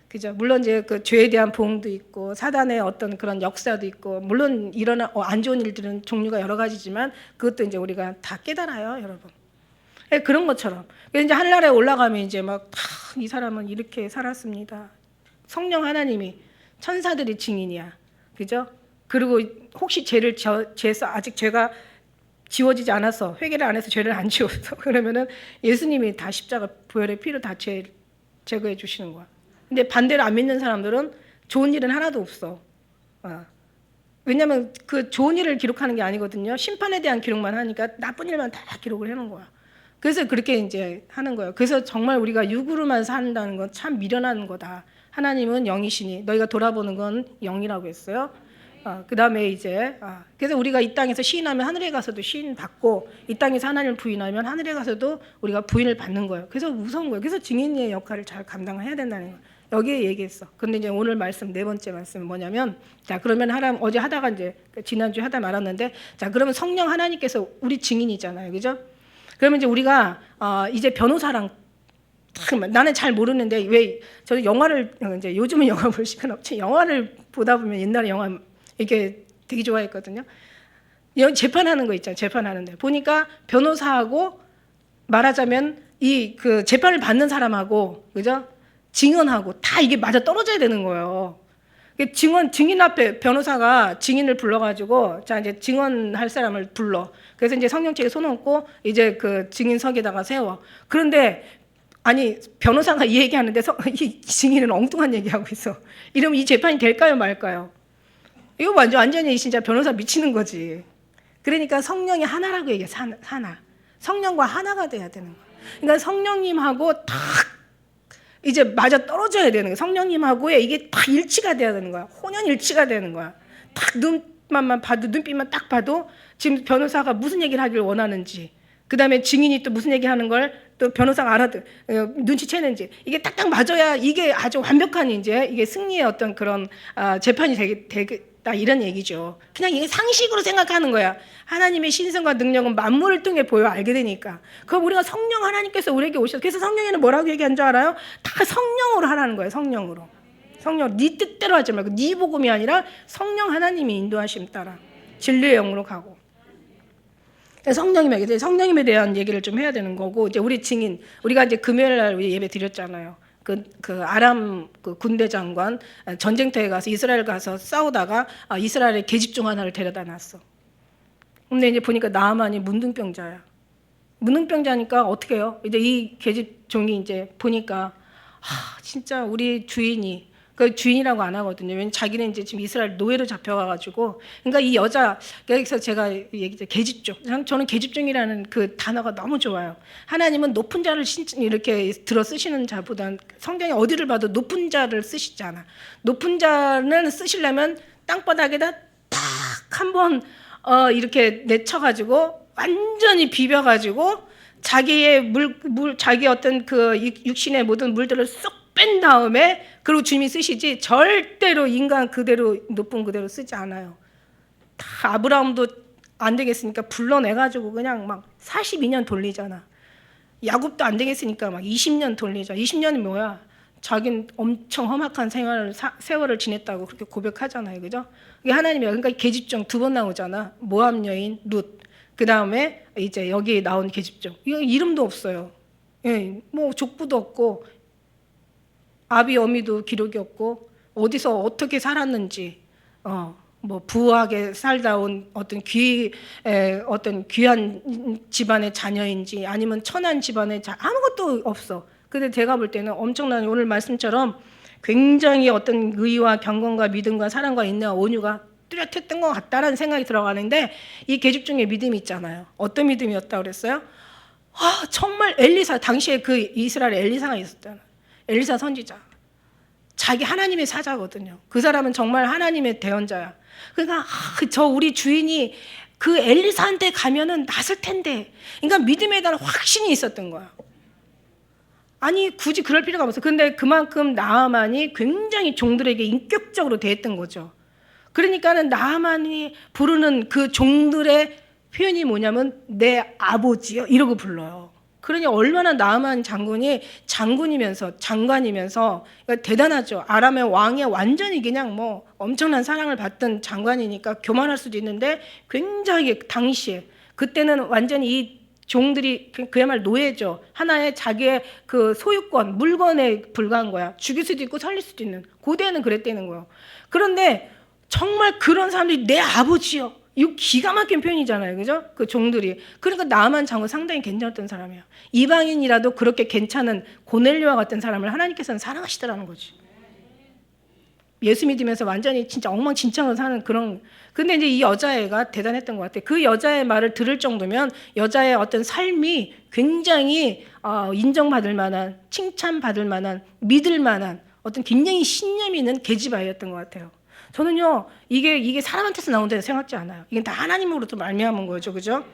그죠? 물론 이제 그 죄에 대한 보응도 있고 사단의 어떤 그런 역사도 있고 물론 안 좋은 일들은 종류가 여러 가지지만 그것도 이제 우리가 다 깨달아요, 여러분. 그런 것처럼. 그래서 이제 하늘나라에 올라가면 이제 막 이 사람은 이렇게 살았습니다. 성령 하나님이 천사들이 증인이야. 그죠? 그리고 혹시 죄에서 아직 죄가 지워지지 않아서 회개를 안 해서 죄를 안 지워서 그러면은 예수님이 다 십자가 보혈의 피로 다 죄 제거해 주시는 거야. 근데 반대로 안 믿는 사람들은 좋은 일은 하나도 없어. 왜냐하면 그 좋은 일을 기록하는 게 아니거든요. 심판에 대한 기록만 하니까 나쁜 일만 다 기록을 해놓은 거야. 그래서 그렇게 이제 하는 거예요. 그래서 정말 우리가 육으로만 산다는 건 참 미련한 거다. 하나님은 영이시니 너희가 돌아보는 건 영이라고 했어요. 그 다음에 이제 그래서 우리가 이 땅에서 시인하면 하늘에 가서도 시인 받고 이 땅에서 하나님을 부인하면 하늘에 가서도 우리가 부인을 받는 거예요. 그래서 무서운 거예요. 그래서 증인의 역할을 잘 감당해야 된다는 거예요. 여기에 얘기했어. 근데 이제 오늘 말씀 네 번째 말씀은 뭐냐면 자 그러면 어제 하다가 이제 지난주에 하다 말았는데 자 그러면 성령 하나님께서 우리 증인이잖아요. 그죠? 그러면 이제 우리가 이제 변호사랑 나는 잘 모르는데 왜 저는 영화를 이제 요즘은 영화 볼 시간 없지 영화를 보다 보면 옛날에 영화 이게 되게 좋아했거든요. 재판하는 거 있잖아요. 재판하는데 보니까 변호사하고 말하자면 이 그 재판을 받는 사람하고 그죠? 증언하고 다 이게 맞아 떨어져야 되는 거예요. 증인 앞에 변호사가 증인을 불러가지고 자 이제 증언할 사람을 불러. 그래서 이제 성경책에 손 얹고 이제 그 증인석에다가 세워. 그런데 아니 변호사가 이 얘기하는데 이 증인은 엉뚱한 얘기하고 있어. 이러면 이 재판이 될까요 말까요? 이거 완전히 진짜 변호사 미치는 거지. 그러니까 성령이 하나라고 얘기해. 하나. 성령과 하나가 돼야 되는 거야. 그러니까 성령님하고 딱 이제 맞아 떨어져야 되는 거야. 성령님하고의 이게 딱 일치가 돼야 되는 거야. 혼연일치가 되는 거야. 딱 눈만 봐도 눈빛만 딱 봐도 지금 변호사가 무슨 얘기를 하길 원하는지, 그 다음에 증인이 또 무슨 얘기하는 걸 또 변호사가 눈치채는지 이게 딱딱 맞아야 이게 아주 완벽한 이제 이게 승리의 어떤 그런 재판이 되겠다 이런 얘기죠. 그냥 이게 상식으로 생각하는 거야. 하나님의 신성과 능력은 만물을 통해 보여 알게 되니까. 그럼 우리가 성령 하나님께서 우리에게 오셔서 그래서 성령에는 뭐라고 얘기한 줄 알아요? 다 성령으로 하라는 거예요. 성령으로. 성령 네 뜻대로 하지 말고 네 복음이 아니라 성령 하나님이 인도하심 따라 진리의 영으로 가고. 성령님에 대한 얘기를 좀 해야 되는 거고 이제 우리 증인 우리가 이제 금요일 날 예배 드렸잖아요. 그 아람 그 군대 장관 전쟁터에 가서 이스라엘 가서 싸우다가 이스라엘의 계집종 하나를 데려다 놨어. 근데 이제 보니까 나아만이 문둥병자야. 문둥병자니까 어떻게 해요? 이제 이 계집종이 이제 보니까 진짜 우리 주인이 그 주인이라고 안 하거든요. 왜냐면 자기는 이제 지금 이스라엘 노예로 잡혀가가지고 그러니까 이 여자 여기서 제가 얘기했죠. 계집종. 저는 계집종이라는 그 단어가 너무 좋아요. 하나님은 높은 자를 이렇게 들어 쓰시는 자보다는 성경에 어디를 봐도 높은 자를 쓰시지 않아. 높은 자는 쓰시려면 땅바닥에다 딱 한번 이렇게 내쳐가지고 완전히 비벼가지고 자기의 자기 어떤 그 육신의 모든 물들을 쏙 뺀 다음에 그리고 주님이 쓰시지 절대로 인간 그대로 높은 그대로 쓰지 않아요. 다 아브라함도 안 되겠으니까 불러내가지고 그냥 막 42년 돌리잖아. 야곱도 안 되겠으니까 막 20년 돌리자. 20년이 뭐야? 자기는 엄청 험악한 세월을 지냈다고 그렇게 고백하잖아요. 그죠? 이게 하나님이야. 그러니까 계집종 2번 나오잖아. 모압 여인 룻. 그 다음에 이제 여기 나온 계집종. 이거 이름도 없어요. 예, 뭐 족부도 없고 아비 어미도 기록이 없고 어디서 어떻게 살았는지 뭐 부하게 살다 온 어떤 귀한 집안의 자녀인지 아니면 천한 집안의 아무것도 없어. 근데 제가 볼 때는 엄청난 오늘 말씀처럼 굉장히 어떤 의와 경건과 믿음과 사랑과 인내와 온유가 뚜렷했던 것 같다라는 생각이 들어가는데 이 계집종의 믿음이 있잖아요. 어떤 믿음이었다고 그랬어요? 정말 엘리사 당시에 그 이스라엘 엘리사가 있었잖아요. 엘리사 선지자. 자기 하나님의 사자거든요. 그 사람은 정말 하나님의 대언자야. 그러니까 저 우리 주인이 그 엘리사한테 가면은 낫을 텐데. 그러니까 믿음에 대한 확신이 있었던 거야. 아니 굳이 그럴 필요가 없어. 근데 그만큼 나아만이 굉장히 종들에게 인격적으로 대했던 거죠. 그러니까는 나아만이 부르는 그 종들의 표현이 뭐냐면 내 아버지요 이러고 불러요. 그러니 얼마나 나아만 장관이면서 그러니까 대단하죠. 아람의 왕의 완전히 그냥 뭐 엄청난 사랑을 받던 장관이니까 교만할 수도 있는데 굉장히 당시에 그때는 완전히 이 종들이 그야말로 노예죠. 하나의 자기의 그 소유권, 물건에 불과한 거야. 죽일 수도 있고 살릴 수도 있는. 고대에는 그랬다는 거예요. 그런데 정말 그런 사람들이 내 아버지요. 이거 기가 막힌 표현이잖아요. 그죠? 그 종들이. 그러니까 나아만 장군 상당히 괜찮았던 사람이에요. 이방인이라도 그렇게 괜찮은 고넬료와 같은 사람을 하나님께서는 사랑하시더라는 거지. 예수 믿으면서 완전히 진짜 엉망진창으로 사는 그런. 근데 이제 이 여자애가 대단했던 것 같아요. 그 여자의 말을 들을 정도면 여자의 어떤 삶이 굉장히 인정받을 만한, 칭찬받을 만한, 믿을 만한 어떤 굉장히 신념이 있는 계집아이였던 것 같아요. 저는요, 이게 사람한테서 나온다고 생각지 않아요. 이게 다 하나님으로부터 말미암은 거죠. 그죠?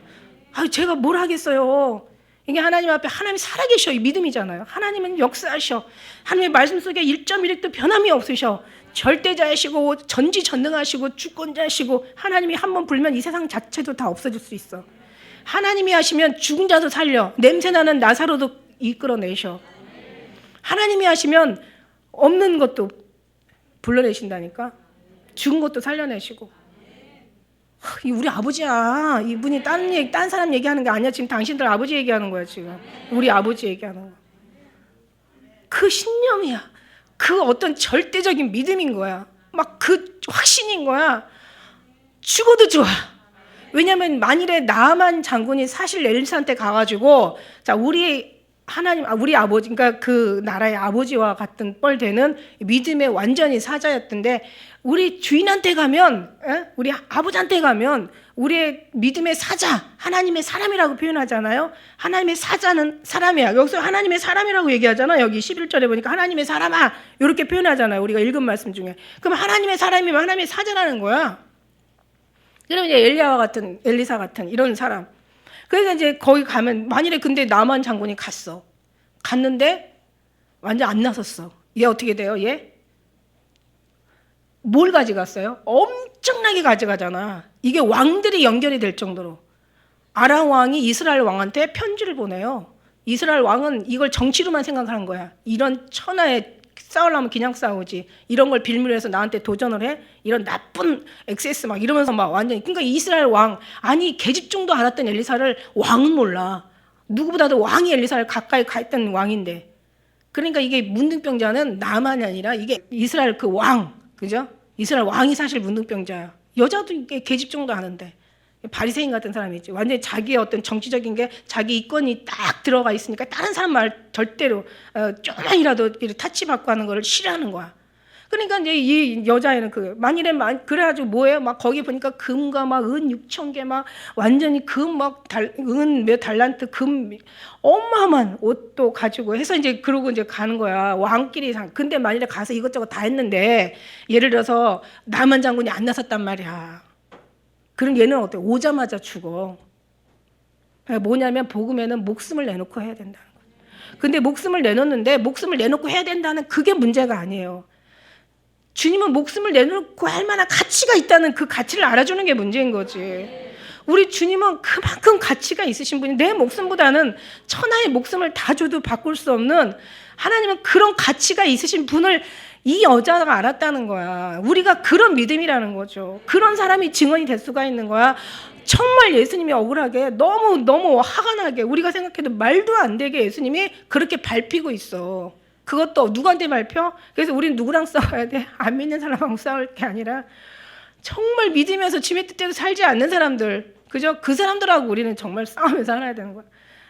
제가 뭘 하겠어요. 이게 하나님 앞에 하나님이 살아계셔. 이 믿음이잖아요. 하나님은 역사하셔. 하나님의 말씀 속에 1.1획도 변함이 없으셔. 절대자이시고 전지전능하시고 주권자시고 하나님이 한번 불면 이 세상 자체도 다 없어질 수 있어. 하나님이 하시면 죽은 자도 살려. 냄새나는 나사로도 이끌어내셔. 하나님이 하시면 없는 것도 불러내신다니까. 죽은 것도 살려내시고. 우리 아버지야. 이분이 딴 사람 얘기하는 게 아니야. 지금 당신들 아버지 얘기하는 거야. 지금 우리 아버지 얘기하는 거야. 그 신념이야. 그 어떤 절대적인 믿음인 거야. 막 그 확신인 거야. 죽어도 좋아. 왜냐하면 만일에 나만 장군이 사실 엘리사한테 가가지고 자 우리 하나님, 우리 아버지, 그러니까 그 나라의 아버지와 같은 뻘 되는 믿음의 완전히 사자였던데, 우리 주인한테 가면, 우리 아버지한테 가면 우리의 믿음의 사자, 하나님의 사람이라고 표현하잖아요. 하나님의 사자는 사람이야. 여기서 하나님의 사람이라고 얘기하잖아. 여기 11절에 보니까 하나님의 사람아 이렇게 표현하잖아요. 우리가 읽은 말씀 중에. 그럼 하나님의 사람이면 하나님의 사자라는 거야. 그러면 이제 엘리사 같은 이런 사람. 그래서 이제 거기 가면, 만일에 근데 나만 장군이 갔는데 완전 안 나섰어. 얘 어떻게 돼요? 얘 뭘 가져갔어요? 엄청나게 가져가잖아. 이게 왕들이 연결이 될 정도로. 아람 왕이 이스라엘 왕한테 편지를 보내요. 이스라엘 왕은 이걸 정치로만 생각하는 거야. 이런 천하에 싸우려면 그냥 싸우지. 이런 걸 빌미로 해서 나한테 도전을 해? 이런 나쁜 엑세스 막 이러면서 막 완전히. 그러니까 이스라엘 왕, 아니 계집종도 알았던 엘리사를 왕은 몰라. 누구보다도 왕이 엘리사를 가까이 가 있던 왕인데. 그러니까 이게 문둥병자는 나만이 아니라 이게 이스라엘 그 왕, 그죠? 이스라엘 왕이 사실 문둥병자야. 여자도 이게 계집종도 아는데. 바리새인 같은 사람이지. 완전히 자기의 어떤 정치적인 게 자기 이권이 딱 들어가 있으니까 다른 사람 말 절대로 조금만이라도 타치받고 하는 걸 싫어하는 거야. 그러니까 이제 이 여자애는 만일에 그래가지고 뭐예요? 막 거기 보니까 금과 막 은 6,000개 막 완전히 금 막 은 몇 달란트 금 어마어마한 옷도 가지고 해서 이제 그러고 이제 가는 거야. 왕끼리 근데 만일에 가서 이것저것 다 했는데 예를 들어서 남한 장군이 안 나섰단 말이야. 그럼 얘는 어때? 오자마자 죽어. 뭐냐면 복음에는 목숨을 내놓고 해야 된다는 거예요. 근데 목숨을 내놓는데 목숨을 내놓고 해야 된다는 그게 문제가 아니에요. 주님은 목숨을 내놓고 할 만한 가치가 있다는 그 가치를 알아주는 게 문제인 거지. 우리 주님은 그만큼 가치가 있으신 분이, 내 목숨보다는 천하의 목숨을 다 줘도 바꿀 수 없는, 하나님은 그런 가치가 있으신 분을 이 여자가 알았다는 거야. 우리가 그런 믿음이라는 거죠. 그런 사람이 증언이 될 수가 있는 거야. 정말 예수님이 억울하게 너무 화가 나게, 우리가 생각해도 말도 안 되게 예수님이 그렇게 밟히고 있어. 그것도 누구한테 밟혀? 그래서 우리는 누구랑 싸워야 돼? 안 믿는 사람하고 싸울 게 아니라 정말 믿으면서 주님의 뜻대로 살지 않는 사람들, 그죠? 그 사람들하고 우리는 정말 싸우면서 살아야 되는 거야.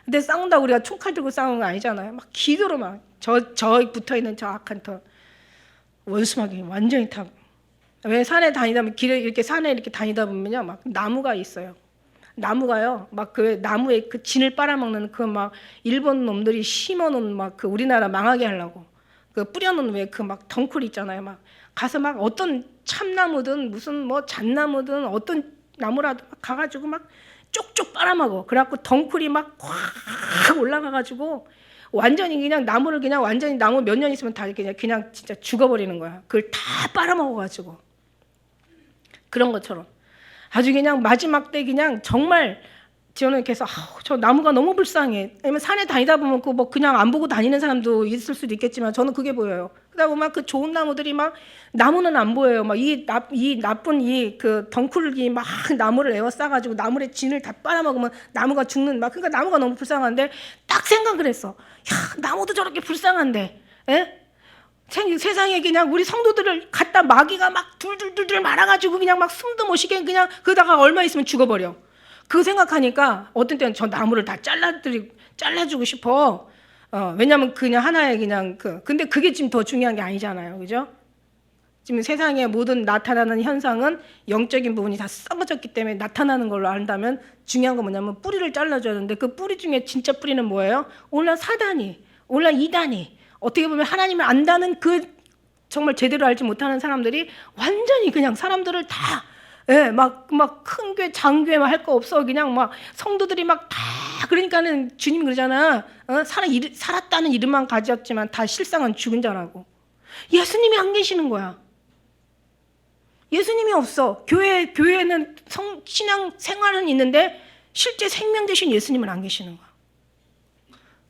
근데 싸운다고 우리가 총칼 들고 싸우는 거 아니잖아요. 막 기도로 막 저 붙어있는 저 악한 터 원수막이 완전히 타고. 왜 산에 다니다 보면, 길에 이렇게 산에 이렇게 다니다 보면요, 막 나무가 있어요. 나무가요, 막 그 나무에 그 진을 빨아먹는 그 막 일본 놈들이 심어놓은 막 그 우리나라 망하게 하려고 그 뿌려놓은 왜 그 막 덩쿨 있잖아요. 막 가서 막 어떤 참나무든 무슨 뭐 잣나무든 어떤 나무라도 막 가가지고 막 쪽쪽 빨아먹어. 그래갖고 덩쿨이 막 확 올라가가지고 완전히 그냥 나무를 그냥 완전히 나무 몇 년 있으면 다 그냥 진짜 죽어버리는 거야. 그걸 다 빨아먹어가지고. 그런 것처럼 아주 그냥 마지막 때 그냥 정말 저는 계속 저 나무가 너무 불쌍해. 왜냐면 산에 다니다 보면 그 뭐 그냥 안 보고 다니는 사람도 있을 수도 있겠지만 저는 그게 보여요. 그러다 보면 그 좋은 나무들이 막 나무는 안 보여요. 막 이 나쁜 이 그 덩쿨이 막 나무를 에워싸가지고 나무의 진을 다 빨아먹으면 나무가 죽는 막, 그러니까 나무가 너무 불쌍한데 딱 생각을 했어. 야, 나무도 저렇게 불쌍한데, 에? 세상에 그냥 우리 성도들을 갖다 마귀가 막 둘둘둘둘 말아가지고 그냥 막 숨도 못 쉬게 그냥 그러다가 얼마 있으면 죽어버려. 그거 생각하니까 어떤 때는 저 나무를 다 잘라주고 싶어. 왜냐면 그냥 하나의 그냥 근데 그게 지금 더 중요한 게 아니잖아요. 그죠? 지금 세상에 모든 나타나는 현상은 영적인 부분이 다 썩어졌기 때문에 나타나는 걸로 안다면 중요한 건 뭐냐면 뿌리를 잘라줘야 되는데 그 뿌리 중에 진짜 뿌리는 뭐예요? 오늘날 사단이, 오늘날 이단이, 어떻게 보면 하나님을 안다는 그 정말 제대로 알지 못하는 사람들이 완전히 그냥 사람들을 다 막 큰 교회 장교회 할 거 없어 그냥 막 성도들이 막 다, 그러니까는 주님이 그러잖아. 살았다는 이름만 가졌지만 다 실상은 죽은 자라고. 예수님이 안 계시는 거야. 예수님이 없어. 교회에는 신앙 생활은 있는데 실제 생명 되신 예수님은 안 계시는 거야.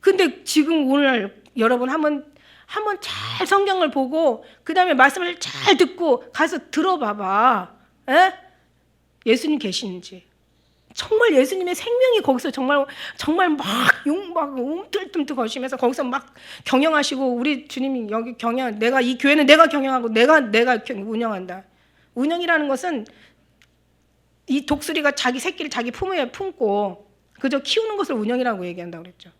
근데 지금 오늘 여러분 한번 한번 잘 성경을 보고 그 다음에 말씀을 잘 듣고 가서 들어봐봐. 에? 예수님 계시는지. 정말 예수님의 생명이 거기서 정말 막 움틀움틀 거시면서 거기서 막 경영하시고, 우리 주님이 여기 내가 이 교회는 내가 경영하고 내가 운영한다. 운영이라는 것은 이 독수리가 자기 새끼를 자기 품에 품고 그저 키우는 것을 운영이라고 얘기한다고 그랬죠.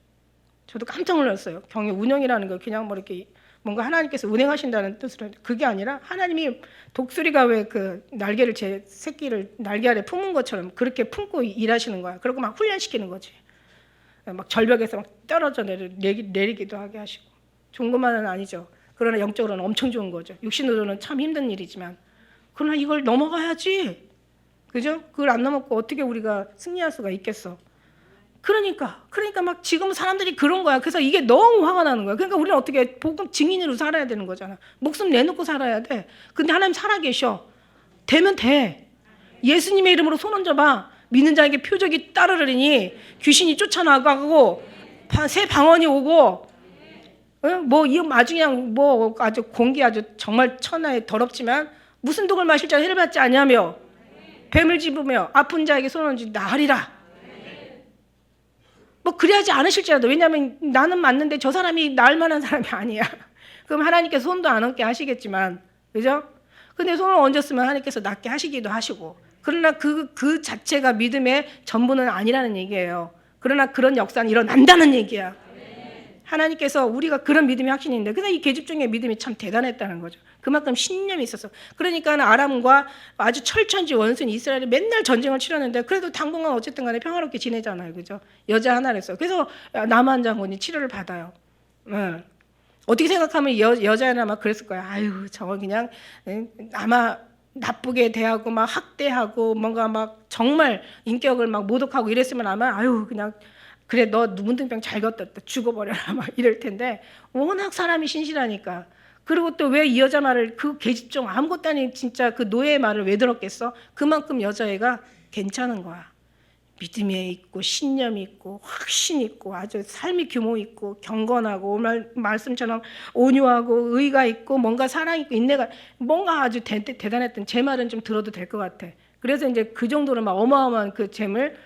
저도 깜짝 놀랐어요. 운영이라는 거 그냥 뭐 이렇게 뭔가 하나님께서 운행하신다는 뜻으로, 그게 아니라 하나님이 독수리가 왜 그 날개를 제 새끼를 날개 아래 품은 것처럼 그렇게 품고 일하시는 거야. 그리고 막 훈련시키는 거지. 막 절벽에서 막 떨어져 내리기도 하게 하시고. 좋은 것만은 아니죠. 그러나 영적으로는 엄청 좋은 거죠. 육신으로는 참 힘든 일이지만, 그러나 이걸 넘어가야지. 그죠? 그걸 안 넘었고 어떻게 우리가 승리할 수가 있겠어. 그러니까 막 지금 사람들이 그런 거야. 그래서 이게 너무 화가 나는 거야. 그러니까 우리는 어떻게 복음 증인으로 살아야 되는 거잖아. 목숨 내놓고 살아야 돼. 근데 하나님 살아계셔. 되면 돼. 예수님의 이름으로 손 얹어봐. 믿는 자에게 표적이 따르리니 귀신이 쫓아나가고 새 방언이 오고, 뭐 이 아주 그냥 뭐 아주 공기 아주 정말 천하에 더럽지만 무슨 독을 마실 자 해를 받지 아니하며 뱀을 집으며 아픈 자에게 손 얹으니 나으리라. 뭐 그래야지 않으실지라도. 왜냐하면 나는 맞는데 저 사람이 나을 만한 사람이 아니야. 그럼 하나님께서 손도 안 얹게 하시겠지만, 그죠? 근데 손을 얹었으면 하나님께서 낫게 하시기도 하시고. 그러나 그 자체가 믿음의 전부는 아니라는 얘기예요. 그러나 그런 역사는 일어난다는 얘기야. 하나님께서 우리가 그런 믿음의 확신인데, 그냥 이 계집종의 믿음이 참 대단했다는 거죠. 그만큼 신념이 있었어. 그러니까 아람과 아주 철천지 원수인 이스라엘이 맨날 전쟁을 치렀는데 그래도 당분간 어쨌든 간에 평화롭게 지내잖아요. 그죠? 여자 하나랬어. 그래서 나만 장군이 치료를 받아요. 어떻게 생각하면 여자애나 막 그랬을 거야. 아유, 저거 그냥 아마 나쁘게 대하고 막 학대하고 뭔가 막 정말 인격을 막 모독하고 이랬으면 아마 아유 그냥 그래 너 문둥병 잘 걷었다 죽어버려라 막 이럴 텐데, 워낙 사람이 신실하니까. 그리고 또 왜 이 여자 말을, 그 계집종 아무것도 아닌 진짜 그 노예의 말을 왜 들었겠어? 그만큼 여자애가 괜찮은 거야. 믿음이 있고 신념이 있고 확신 있고 아주 삶의 규모 있고 경건하고 말씀처럼 온유하고 의가 있고 뭔가 사랑 있고 인내가 뭔가 아주 대단했던, 제 말은 좀 들어도 될 것 같아. 그래서 이제 그 정도로 막 어마어마한 그 재물,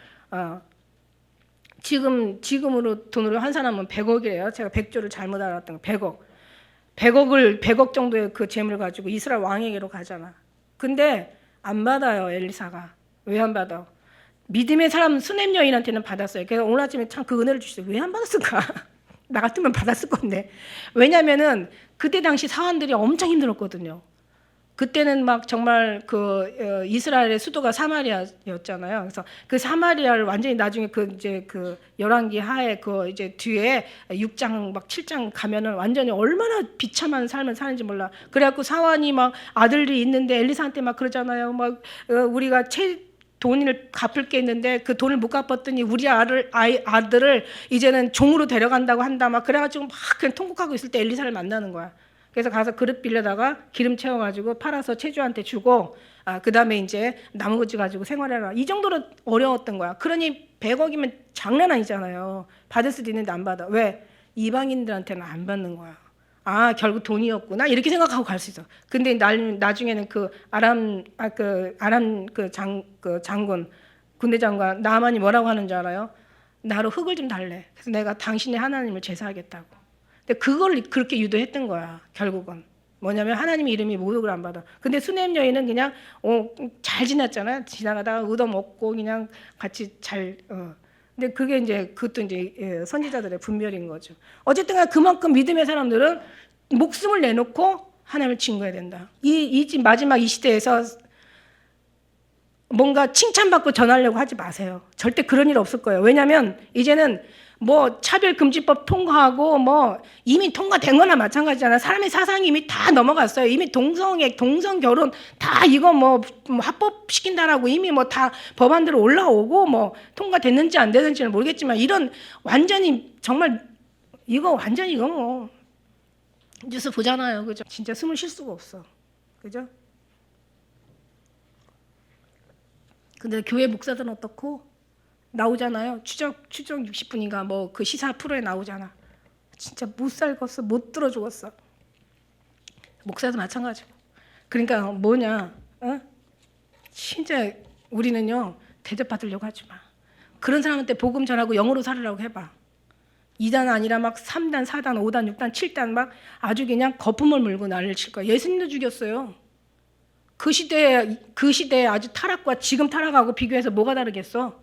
지금으로 돈으로 환산하면 100억이래요. 제가 100조를 잘못 알았던 거. 100억 정도의 그 재물을 가지고 이스라엘 왕에게로 가잖아. 근데 안 받아요, 엘리사가. 왜 안 받아? 믿음의 사람 수넴 여인한테는 받았어요. 그래서 오늘 아침에 참 그 은혜를 주셨어요. 왜 안 받았을까? 나 같으면 받았을 건데. 왜냐면은 그때 당시 사환들이 엄청 힘들었거든요. 그때는 막 정말 이스라엘의 수도가 사마리아였잖아요. 그래서 그 사마리아를 완전히 나중에 그 열왕기 하에 이제 뒤에 6장 막 7장 가면은 완전히 얼마나 비참한 삶을 사는지 몰라. 그래갖고 사환이 막 아들이 있는데 엘리사한테 막 그러잖아요. 막 우리가 돈을 갚을 게 있는데 그 돈을 못 갚았더니 우리 아들을 이제는 종으로 데려간다고 한다. 막 그래가지고 막 그냥 통곡하고 있을 때 엘리사를 만나는 거야. 그래서 가서 그릇 빌려다가 기름 채워가지고 팔아서 체주한테 주고, 그 다음에 이제 나무구지 가지고 생활해라. 이 정도로 어려웠던 거야. 그러니 100억이면 장난 아니잖아요. 받을 수도 있는데 안 받아. 왜? 이방인들한테는 안 받는 거야. 결국 돈이었구나 이렇게 생각하고 갈 수 있어. 근데 나중에는 장군 군대 장관 나만이 뭐라고 하는 줄 알아요? 나로 흙을 좀 달래. 그래서 내가 당신의 하나님을 제사하겠다고. 근데 그걸 그렇게 유도했던 거야. 결국은 뭐냐면 하나님의 이름이 모독을 안 받아. 근데 수넴 여인은 그냥 잘 지냈잖아요. 지나가다가 얻어먹고 그냥 같이 잘. 근데 그게 이제 그것도 이제 선지자들의 분별인 거죠. 어쨌든 그만큼 믿음의 사람들은 목숨을 내놓고 하나님을 증거해야 된다. 이 마지막 이 시대에서 뭔가 칭찬받고 전하려고 하지 마세요. 절대 그런 일 없을 거예요. 왜냐하면 이제는 뭐 차별금지법 통과하고 뭐 이미 통과된 거나 마찬가지잖아. 사람의 사상이 이미 다 넘어갔어요. 이미 동성애, 동성결혼 다 이거 뭐 합법시킨다라고 이미 뭐 다 법안대로 올라오고 뭐 통과됐는지 안 됐는지는 모르겠지만 이런 완전히 정말 이거 뭐 뉴스 보잖아요. 그죠? 진짜 숨을 쉴 수가 없어. 그죠? 근데 교회 목사들은 어떻고? 나오잖아요. 추적 60분인가 뭐 그 시사 프로에 나오잖아. 진짜 못 살겠어. 못 들어 죽었어. 목사도 마찬가지고. 그러니까 뭐냐, 진짜 우리는요 대접받으려고 하지 마. 그런 사람한테 복음 전하고 영으로 살으라고 해봐. 2단 아니라 막 3단, 4단, 5단, 6단, 7단 막 아주 그냥 거품을 물고 난리를 칠 거야. 예수님도 죽였어요. 그 시대에 아주 타락과 지금 타락하고 비교해서 뭐가 다르겠어?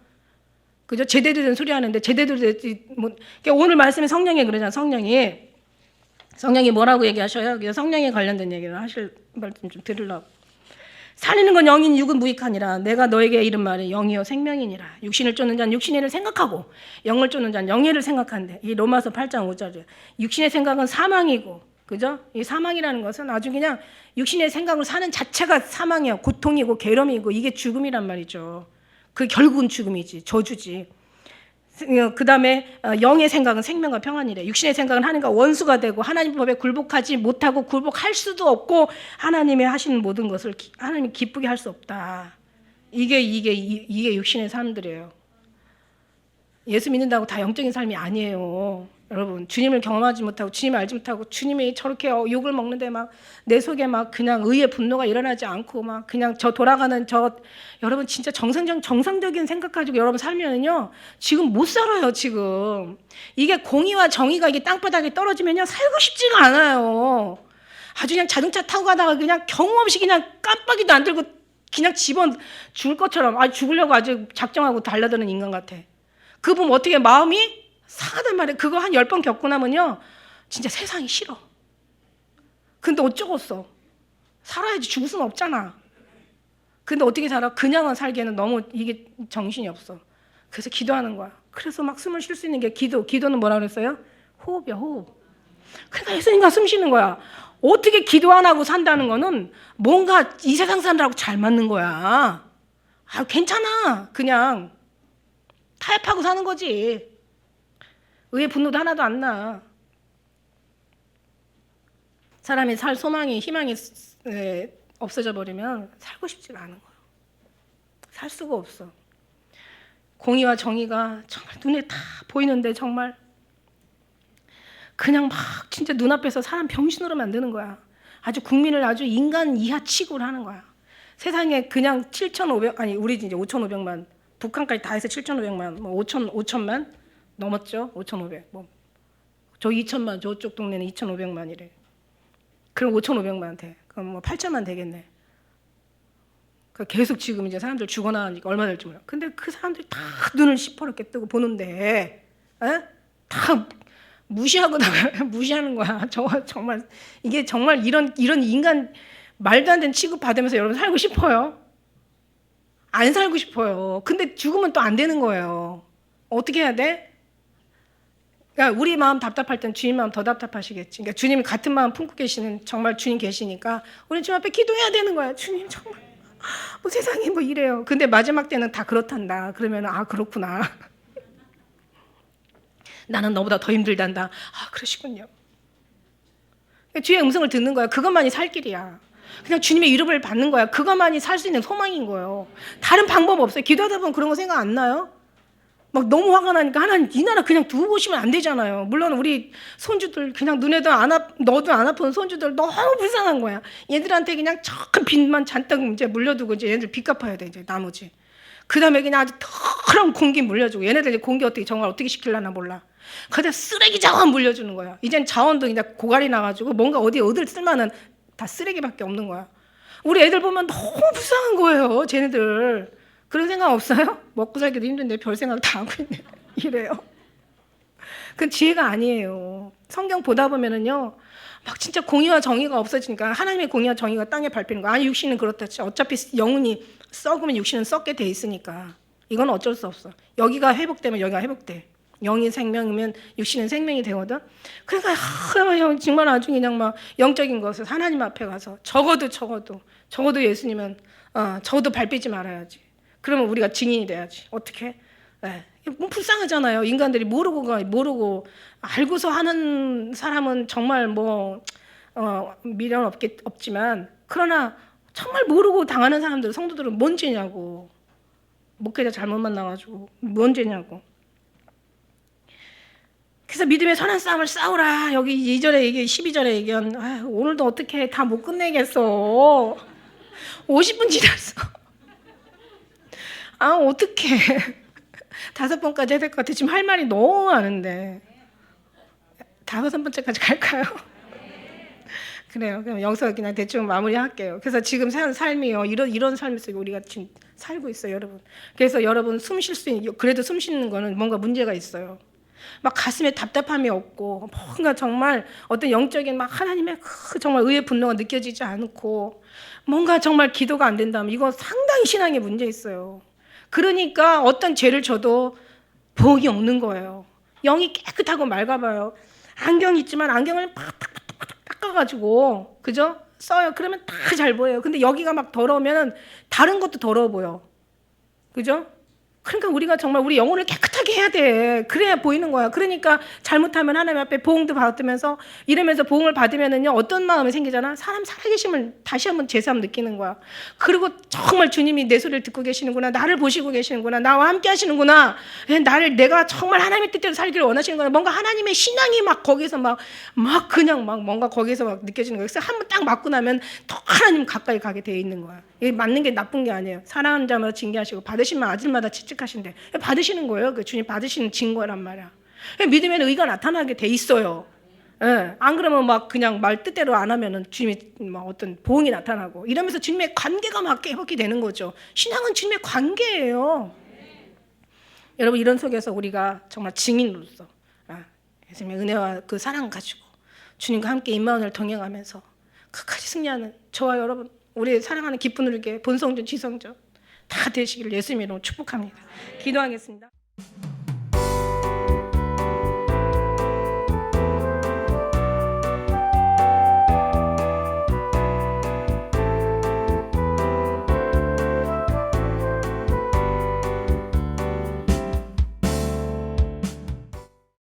그죠? 제대로 된 소리 하는데 제대로 된 뭐 오늘 말씀에 성령이 그러잖아. 성령이 뭐라고 얘기하셔요? 그래서 성령에 관련된 얘기를 하실 말씀 좀 들으려고. 살리는 건 영인 육은 무익하니라. 내가 너에게 이른 말이 영이요 생명이니라. 육신을 쫓는 자는 육신의 일을 생각하고 영을 쫓는 자는 영의 일을 생각한대. 이 로마서 8장 5절이에요. 육신의 생각은 사망이고, 그죠? 이 사망이라는 것은 아주 그냥 육신의 생각으로 사는 자체가 사망이야. 고통이고 괴로움이고 이게 죽음이란 말이죠. 그 결국은 죽음이지, 저주지. 그 다음에 영의 생각은 생명과 평안이래. 육신의 생각은 하나님과 원수가 되고 하나님 법에 굴복하지 못하고 굴복할 수도 없고 하나님이 하시는 모든 것을 하나님이 기쁘게 할 수 없다. 이게 육신의 삶들이에요. 예수 믿는다고 다 영적인 삶이 아니에요. 여러분, 주님을 경험하지 못하고 주님을 알지 못하고 주님이 저렇게 욕을 먹는데 막 내 속에 막 그냥 의의 분노가 일어나지 않고 막 그냥 여러분 진짜 정상적인 생각 가지고 여러분 살면은요 지금 못 살아요. 지금 이게 공의와 정의가 이게 땅바닥에 떨어지면요 살고 싶지가 않아요. 아주 그냥 자동차 타고 가다가 그냥 경험 없이 그냥 깜빡이도 안 들고 그냥 집어 죽을 것처럼 죽으려고 아주 작정하고 달려드는 인간 같아. 그거 보면 어떻게 마음이 상하단 말이에요. 그거 한 10번 겪고 나면요 진짜 세상이 싫어. 근데 어쩌겠어. 살아야지. 죽을 수는 없잖아. 근데 어떻게 살아? 그냥은 살기에는 너무 이게 정신이 없어. 그래서 기도하는 거야. 그래서 막 숨을 쉴 수 있는 게 기도는 뭐라 그랬어요? 호흡이야, 호흡. 그러니까 예수님과 숨 쉬는 거야. 어떻게 기도 안 하고 산다는 거는 뭔가 이 세상 사람들하고 잘 맞는 거야. 괜찮아. 그냥 타협하고 사는 거지. 의의 분노도 하나도 안 나. 사람이 살 소망이 희망이 없어져 버리면 살고 싶지가 않은 거예요. 살 수가 없어. 공의와 정의가 정말 눈에 다 보이는데 정말 그냥 막 진짜 눈앞에서 사람 병신으로 만드는 거야. 아주 국민을 아주 인간 이하 취급을 하는 거야. 세상에 그냥 7,500 아니 우리 이제 5,500만 북한까지 다 해서 7,500만 뭐 5천만 넘었죠. 5,500 뭐 저 2천만 저쪽 동네는 2,500만이래. 그럼 5,500만 돼. 그럼 뭐 8천만 되겠네. 계속 지금 이제 사람들 죽어나가니까 얼마 될지 몰라. 근데 그 사람들이 다 눈을 시퍼렇게 뜨고 보는데, 다 무시하고 나가 무시하는 거야. 정말 이게 정말 이런 인간 말도 안 되는 취급 받으면서 여러분 살고 싶어요? 안 살고 싶어요. 근데 죽으면 또 안 되는 거예요. 어떻게 해야 돼? 그러니까 우리 마음 답답할 땐 주님 마음 더 답답하시겠지. 그러니까 주님이 같은 마음 품고 계시는 정말 주님 계시니까 우리 주님 앞에 기도해야 되는 거야. 주님 정말 뭐 세상이 뭐 이래요. 근데 마지막 때는 다 그렇단다. 그러면 그렇구나. 나는 너보다 더 힘들단다. 그러시군요. 주의 음성을 듣는 거야. 그것만이 살 길이야. 그냥 주님의 위로를 받는 거야. 그것만이 살 수 있는 소망인 거예요. 다른 방법 없어요. 기도하다 보면 그런 거 생각 안 나요? 막 너무 화가 나니까 하나님 이 나라 그냥 두고 보시면 안 되잖아요. 물론 우리 손주들 그냥 눈에도 너도 안 아픈 손주들 너무 불쌍한 거야. 얘들한테 그냥 저 빚만 잔뜩 이제 물려두고 이제 얘들 빚 갚아야 돼 이제 나머지. 그다음에 그냥 아주 털한 공기 물려주고 얘네들 이제 공기 정말 어떻게 시킬려나 몰라. 그다 쓰레기 자원 물려주는 거야. 이젠 자원도 이제 고갈이 나가지고 뭔가 어딜 쓸만한 다 쓰레기밖에 없는 거야. 우리 애들 보면 너무 불쌍한 거예요. 쟤네들. 그런 생각 없어요? 먹고 살기도 힘든데 별 생각 다 하고 있네. 이래요. 그건 지혜가 아니에요. 성경 보다 보면은요, 막 진짜 공의와 정의가 없어지니까 하나님의 공의와 정의가 땅에 밟히는 거야. 육신은 그렇다 치. 어차피 영혼이 썩으면 육신은 썩게 돼 있으니까. 이건 어쩔 수 없어. 여기가 회복되면 여기가 회복돼. 영이 생명이면 육신은 생명이 되거든. 그러니까 정말 아주 그냥 막 영적인 것을 하나님 앞에 가서 적어도 예수님은 적어도 밟히지 말아야지. 그러면 우리가 증인이 돼야지. 어떻게? 뭐 불쌍하잖아요. 인간들이 모르고 알고서 하는 사람은 정말 뭐 미련 없지만 그러나 정말 모르고 당하는 사람들 성도들은 뭔 죄냐고. 목회자 잘못 만나가지고 뭔 죄냐고. 그래서 믿음의 선한 싸움을 싸우라. 여기 2절에 얘기, 12절에 얘기한 오늘도 어떻게 다 못 끝내겠어. 50분 지났어. 어떡해. 5번까지 해야 될 것 같아. 지금 할 말이 너무 많은데 5번째까지 갈까요? 그래요. 그럼 여기서 그냥 대충 마무리할게요. 그래서 지금 사는 삶이요, 이런 삶 속에 우리가 지금 살고 있어요, 여러분. 그래서 여러분 숨 쉴 수 있는, 그래도 숨 쉬는 거는 뭔가 문제가 있어요. 막 가슴에 답답함이 없고 뭔가 정말 어떤 영적인 막 하나님의 정말 의의 분노가 느껴지지 않고 뭔가 정말 기도가 안 된다면 이거 상당히 신앙에 문제 있어요. 그러니까 어떤 죄를 져도 복이 없는 거예요. 영이 깨끗하고 맑아봐요. 안경 있지만 안경을 팍팍팍 닦아가지고 그죠? 써요. 그러면 다 잘 보여요. 근데 여기가 막 더러우면 다른 것도 더러워 보여. 그죠? 그러니까 우리가 정말 우리 영혼을 깨끗하게 해야 돼. 그래야 보이는 거야. 그러니까 잘못하면 하나님 앞에 보응도 받으면서 이러면서 보응을 받으면은요 어떤 마음이 생기잖아. 사람 살아계심을 다시 한번 제삼 느끼는 거야. 그리고 정말 주님이 내 소리를 듣고 계시는구나. 나를 보시고 계시는구나. 나와 함께 하시는구나. 내가 정말 하나님의 뜻대로 살기를 원하시는구나. 뭔가 하나님의 신앙이 막 거기서 막 그냥 막 뭔가 거기서 막 느껴지는 거야. 그래서 한번 딱 맞고 나면 더 하나님 가까이 가게 돼 있는 거야. 이게 맞는 게 나쁜 게 아니에요. 사랑하는 자마다 징계하시고 받으시면 아들마다 취직하신대. 받으시는 거예요. 그 주님 받으시는 증거란 말이야. 믿으면 의가 나타나게 돼 있어요. 예. 안 그러면 막 그냥 말 뜻대로 안 하면은 주님이 막 어떤 보응이 나타나고 이러면서 주님의 관계가 막 회복이 되는 거죠. 신앙은 주님의 관계예요. 여러분 이런 속에서 우리가 정말 증인으로서 예수님의 은혜와 그 사랑 가지고 주님과 함께 임마누엘 동행하면서 끝까지 승리하는 저와 여러분 우리 사랑하는 기쁜 울게 본성전 지성전 다 되시기를 예수님 이름으로 축복합니다. 기도하겠습니다.